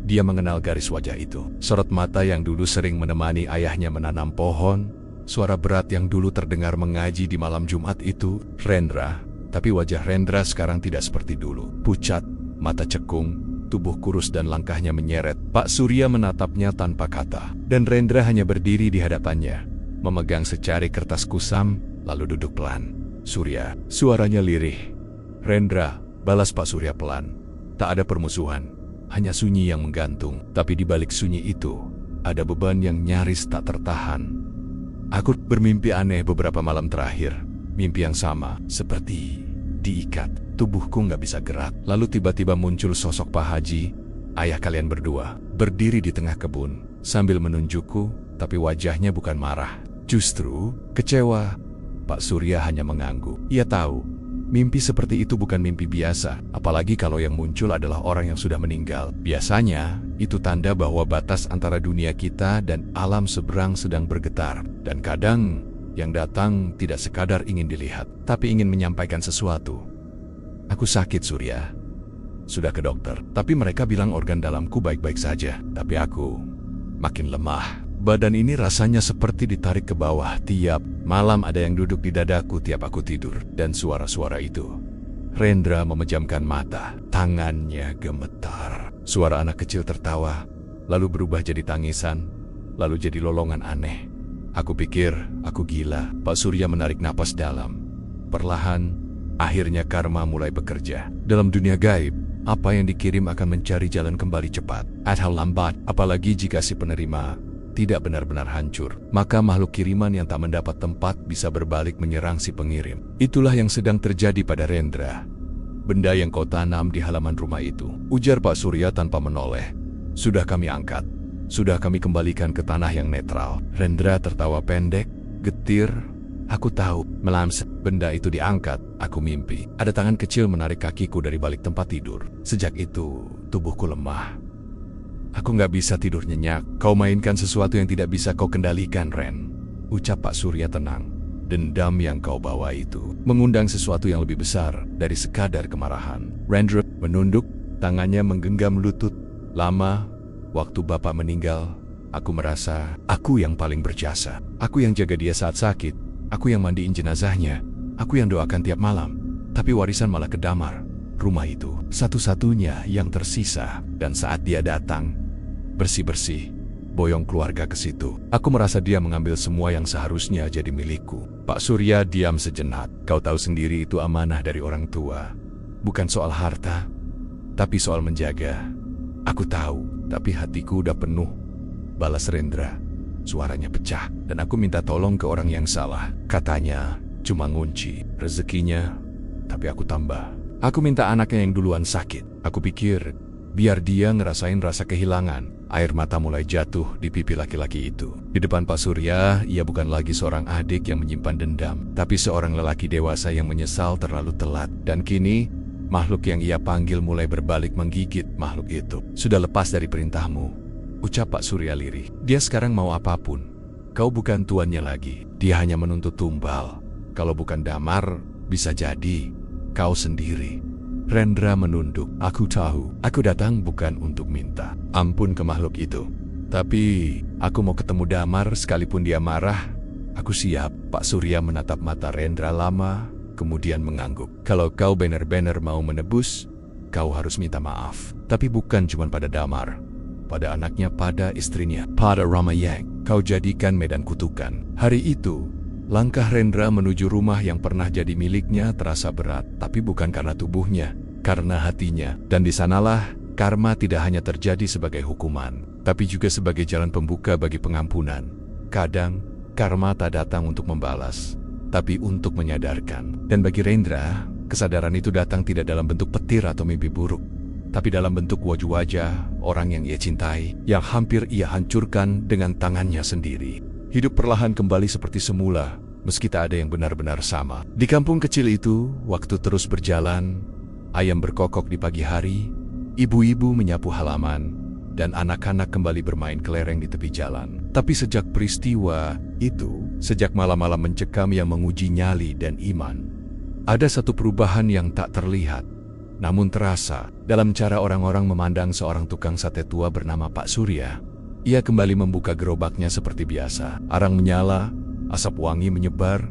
Dia mengenal garis wajah itu. Sorot mata yang dulu sering menemani ayahnya menanam pohon, suara berat yang dulu terdengar mengaji di malam Jumat itu, Rendra. Tapi wajah Rendra sekarang tidak seperti dulu. Pucat, mata cekung, tubuh kurus dan langkahnya menyeret. Pak Surya menatapnya tanpa kata. Dan Rendra hanya berdiri di hadapannya, memegang secari kertas kusam, lalu duduk pelan. "Surya," suaranya lirih. "Rendra," balas Pak Surya pelan. Tak ada permusuhan, hanya sunyi yang menggantung. Tapi di balik sunyi itu, ada beban yang nyaris tak tertahan. "Aku bermimpi aneh beberapa malam terakhir. Mimpi yang sama, seperti diikat. Tubuhku nggak bisa gerak. Lalu tiba-tiba muncul sosok Pak Haji, ayah kalian berdua, berdiri di tengah kebun, sambil menunjukku, tapi wajahnya bukan marah. Justru kecewa." Pak Surya hanya mengangguk. Ia tahu, mimpi seperti itu bukan mimpi biasa, apalagi kalau yang muncul adalah orang yang sudah meninggal. Biasanya, itu tanda bahwa batas antara dunia kita dan alam seberang sedang bergetar. Dan kadang, yang datang tidak sekadar ingin dilihat, tapi ingin menyampaikan sesuatu. "Aku sakit, Surya. Sudah ke dokter, tapi mereka bilang organ dalamku baik-baik saja. Tapi aku makin lemah. Badan ini rasanya seperti ditarik ke bawah. Tiap malam ada yang duduk di dadaku tiap aku tidur." Dan suara-suara itu. Rendra memejamkan mata. Tangannya gemetar. Suara anak kecil tertawa, lalu berubah jadi tangisan, lalu jadi lolongan aneh. Aku pikir aku gila. Pak Surya menarik napas dalam. Perlahan, akhirnya karma mulai bekerja. Dalam dunia gaib, apa yang dikirim akan mencari jalan kembali cepat atau lambat. Apalagi jika si penerima tidak benar-benar hancur, maka makhluk kiriman yang tak mendapat tempat bisa berbalik menyerang si pengirim. Itulah yang sedang terjadi pada Rendra. "Benda yang kau tanam di halaman rumah itu," ujar Pak Surya tanpa menoleh, "sudah kami angkat. Sudah kami kembalikan ke tanah yang netral." Rendra tertawa pendek, getir. "Aku tahu." Melamsat, "Benda itu diangkat, aku mimpi. Ada tangan kecil menarik kakiku dari balik tempat tidur. Sejak itu, tubuhku lemah. Aku nggak bisa tidur nyenyak." "Kau mainkan sesuatu yang tidak bisa kau kendalikan, Ren," ucap Pak Surya tenang. "Dendam yang kau bawa itu mengundang sesuatu yang lebih besar dari sekadar kemarahan." Rendra menunduk, tangannya menggenggam lutut. "Lama, waktu Bapak meninggal, aku merasa aku yang paling berjasa. Aku yang jaga dia saat sakit, aku yang mandiin jenazahnya, aku yang doakan tiap malam. Tapi warisan malah ke Damar. Rumah itu satu-satunya yang tersisa. Dan saat dia datang, bersih-bersih, boyong keluarga ke situ. Aku merasa dia mengambil semua yang seharusnya jadi milikku." Pak Surya diam sejenak. "Kau tahu sendiri itu amanah dari orang tua. Bukan soal harta, tapi soal menjaga." "Aku tahu, tapi hatiku udah penuh," balas Rendra. Suaranya pecah. "Dan aku minta tolong ke orang yang salah. Katanya cuma ngunci rezekinya, tapi aku tambah. Aku minta anaknya yang duluan sakit. Aku pikir biar dia ngerasain rasa kehilangan." Air mata mulai jatuh di pipi laki-laki itu. Di depan Pak Surya, ia bukan lagi seorang adik yang menyimpan dendam, tapi seorang lelaki dewasa yang menyesal terlalu telat. Dan kini, makhluk yang ia panggil mulai berbalik menggigit makhluk itu. "Sudah lepas dari perintahmu," ucap Pak Surya lirih. "Dia sekarang mau apapun. Kau bukan tuannya lagi. Dia hanya menuntut tumbal. Kalau bukan Damar, bisa jadi kau sendiri." Rendra menunduk. "Aku tahu, aku datang bukan untuk minta ampun ke makhluk itu. Tapi, aku mau ketemu Damar sekalipun dia marah. Aku siap." Pak Surya menatap mata Rendra lama, kemudian mengangguk. "Kalau kau benar-benar mau menebus, kau harus minta maaf. Tapi bukan cuma pada Damar. Pada anaknya, pada istrinya, pada Ramayang. Kau jadikan medan kutukan." Hari itu, langkah Rendra menuju rumah yang pernah jadi miliknya terasa berat, tapi bukan karena tubuhnya, karena hatinya. Dan di sanalah Karma tidak hanya terjadi sebagai hukuman, tapi juga sebagai jalan pembuka bagi pengampunan. Kadang, karma tak datang untuk membalas, tapi untuk menyadarkan. Dan bagi Rendra, kesadaran itu datang tidak dalam bentuk petir atau mimpi buruk, tapi dalam bentuk wajah-wajah orang yang ia cintai, yang hampir ia hancurkan dengan tangannya sendiri. Hidup perlahan kembali seperti semula, meski tak ada yang benar-benar sama. Di kampung kecil itu, waktu terus berjalan, ayam berkokok di pagi hari, ibu-ibu menyapu halaman, dan anak-anak kembali bermain kelereng di tepi jalan. Tapi sejak peristiwa itu, sejak malam-malam mencekam yang menguji nyali dan iman, ada satu perubahan yang tak terlihat, namun terasa dalam cara orang-orang memandang seorang tukang sate tua bernama Pak Surya. Ia kembali membuka gerobaknya seperti biasa. Arang menyala, asap wangi menyebar,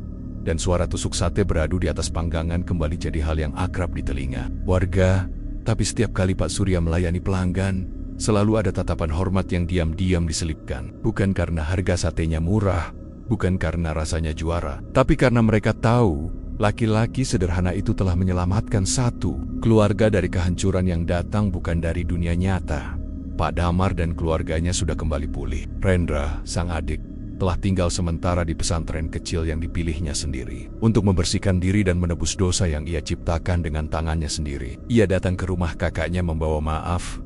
dan suara tusuk sate beradu di atas panggangan kembali jadi hal yang akrab di telinga warga. Tapi setiap kali Pak Surya melayani pelanggan, selalu ada tatapan hormat yang diam-diam diselipkan. Bukan karena harga satenya murah, bukan karena rasanya juara, tapi karena mereka tahu laki-laki sederhana itu telah menyelamatkan satu keluarga dari kehancuran yang datang bukan dari dunia nyata. Pak Damar dan keluarganya sudah kembali pulih. Rendra, sang adik, telah tinggal sementara di pesantren kecil yang dipilihnya sendiri untuk membersihkan diri dan menebus dosa yang ia ciptakan dengan tangannya sendiri. Ia datang ke rumah kakaknya membawa maaf,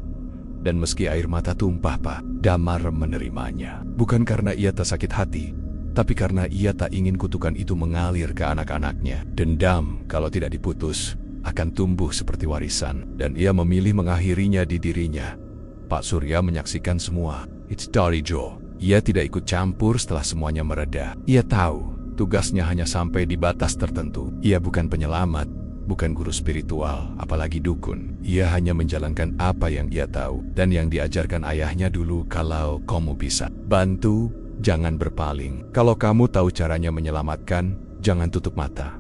dan meski air mata tumpah, Pak Damar menerimanya. Bukan karena ia tak sakit hati, tapi karena ia tak ingin kutukan itu mengalir ke anak-anaknya. Dendam, kalau tidak diputus, akan tumbuh seperti warisan, dan ia memilih mengakhirinya di dirinya. Pak Surya menyaksikan semua. It's dari Joe. Ia tidak ikut campur setelah semuanya mereda. Ia tahu tugasnya hanya sampai di batas tertentu. Ia bukan penyelamat, bukan guru spiritual, apalagi dukun. Ia hanya menjalankan apa yang ia tahu dan yang diajarkan ayahnya dulu. Kalau kamu bisa bantu, jangan berpaling. Kalau kamu tahu caranya menyelamatkan, jangan tutup mata.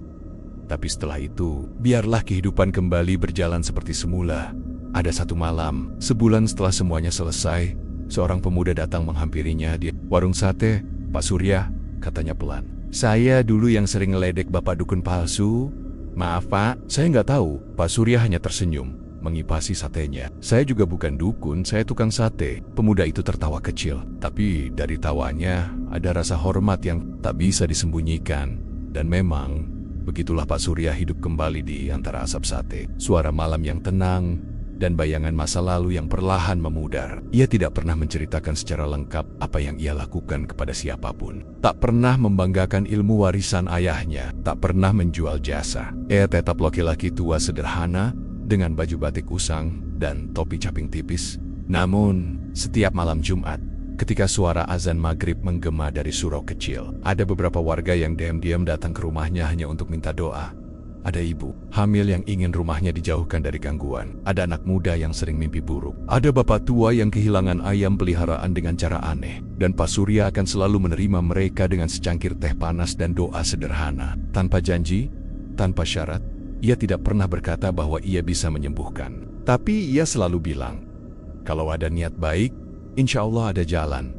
Tapi setelah itu, biarlah kehidupan kembali berjalan seperti semula. Ada satu malam, sebulan setelah semuanya selesai, seorang pemuda datang menghampirinya di warung sate. Pak Surya, katanya pelan. Saya dulu yang sering ngeledek bapak dukun palsu. Maaf Pak, saya nggak tahu. Pak Surya hanya tersenyum, mengipasi satenya. Saya juga bukan dukun, saya tukang sate. Pemuda itu tertawa kecil, tapi dari tawanya ada rasa hormat yang tak bisa disembunyikan. Dan memang, begitulah Pak Surya hidup kembali di antara asap sate. Suara malam yang tenang, dan bayangan masa lalu yang perlahan memudar. Ia tidak pernah menceritakan secara lengkap apa yang ia lakukan kepada siapapun. Tak pernah membanggakan ilmu warisan ayahnya, tak pernah menjual jasa. Ia tetap laki-laki tua sederhana, dengan baju batik usang dan topi caping tipis. Namun, setiap malam Jumat, ketika suara azan maghrib menggema dari surau kecil, ada beberapa warga yang diam-diam datang ke rumahnya hanya untuk minta doa. Ada ibu hamil yang ingin rumahnya dijauhkan dari gangguan. Ada anak muda yang sering mimpi buruk. Ada bapak tua yang kehilangan ayam peliharaan dengan cara aneh. Dan Pak Surya akan selalu menerima mereka dengan secangkir teh panas dan doa sederhana. Tanpa janji, tanpa syarat, ia tidak pernah berkata bahwa ia bisa menyembuhkan. Tapi ia selalu bilang, kalau ada niat baik, insya Allah ada jalan.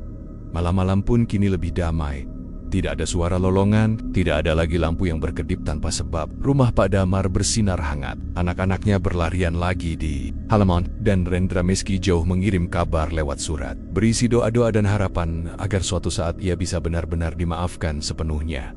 Malam-malam pun kini lebih damai. Tidak ada suara lolongan, tidak ada lagi lampu yang berkedip tanpa sebab. Rumah Pak Damar bersinar hangat. Anak-anaknya berlarian lagi di halaman, dan Rendra meski jauh mengirim kabar lewat surat, berisi doa-doa dan harapan agar suatu saat ia bisa benar-benar dimaafkan sepenuhnya.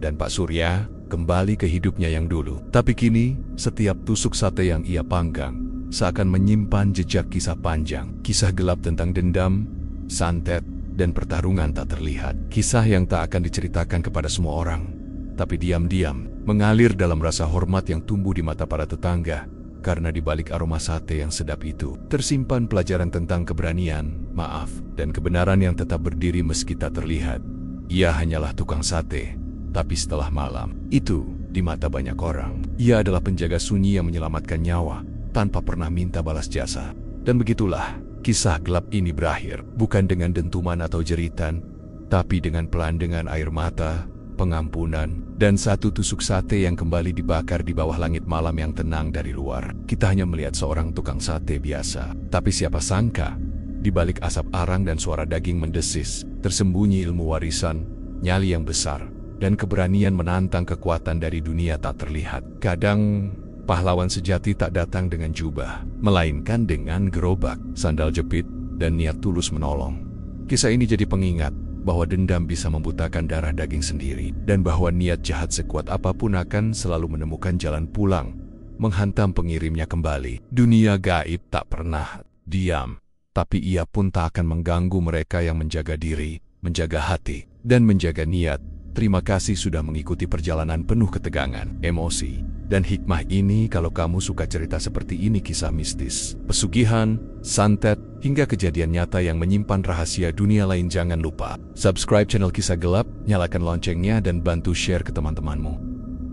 Dan Pak Surya kembali ke hidupnya yang dulu. Tapi kini, setiap tusuk sate yang ia panggang seakan menyimpan jejak kisah panjang. Kisah gelap tentang dendam, santet, dan pertarungan tak terlihat. Kisah yang tak akan diceritakan kepada semua orang, tapi diam-diam mengalir dalam rasa hormat yang tumbuh di mata para tetangga. Karena di balik aroma sate yang sedap itu, tersimpan pelajaran tentang keberanian, maaf, dan kebenaran yang tetap berdiri meski tak terlihat. Ia hanyalah tukang sate, tapi setelah malam itu, di mata banyak orang, ia adalah penjaga sunyi yang menyelamatkan nyawa, tanpa pernah minta balas jasa. Dan begitulah, kisah gelap ini berakhir, bukan dengan dentuman atau jeritan, tapi dengan pelandengan air mata, pengampunan, dan satu tusuk sate yang kembali dibakar di bawah langit malam yang tenang dari luar. Kita hanya melihat seorang tukang sate biasa, tapi siapa sangka, di balik asap arang dan suara daging mendesis, tersembunyi ilmu warisan, nyali yang besar, dan keberanian menantang kekuatan dari dunia tak terlihat. Kadang, pahlawan sejati tak datang dengan jubah, melainkan dengan gerobak, sandal jepit, dan niat tulus menolong. Kisah ini jadi pengingat bahwa dendam bisa membutakan darah daging sendiri, dan bahwa niat jahat sekuat apapun akan selalu menemukan jalan pulang, menghantam pengirimnya kembali. Dunia gaib tak pernah diam, tapi ia pun tak akan mengganggu mereka yang menjaga diri, menjaga hati, dan menjaga niat. Terima kasih sudah mengikuti perjalanan penuh ketegangan, emosi, dan hikmah ini. Kalau kamu suka cerita seperti ini, kisah mistis, pesugihan, santet, hingga kejadian nyata yang menyimpan rahasia dunia lain, jangan lupa subscribe channel Kisah Gelap, nyalakan loncengnya, dan bantu share ke teman-temanmu.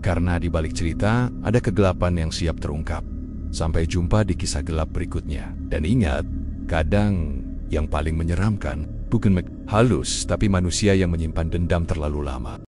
Karena di balik cerita, ada kegelapan yang siap terungkap. Sampai jumpa di kisah gelap berikutnya. Dan ingat, kadang yang paling menyeramkan bukan halus, tapi manusia yang menyimpan dendam terlalu lama.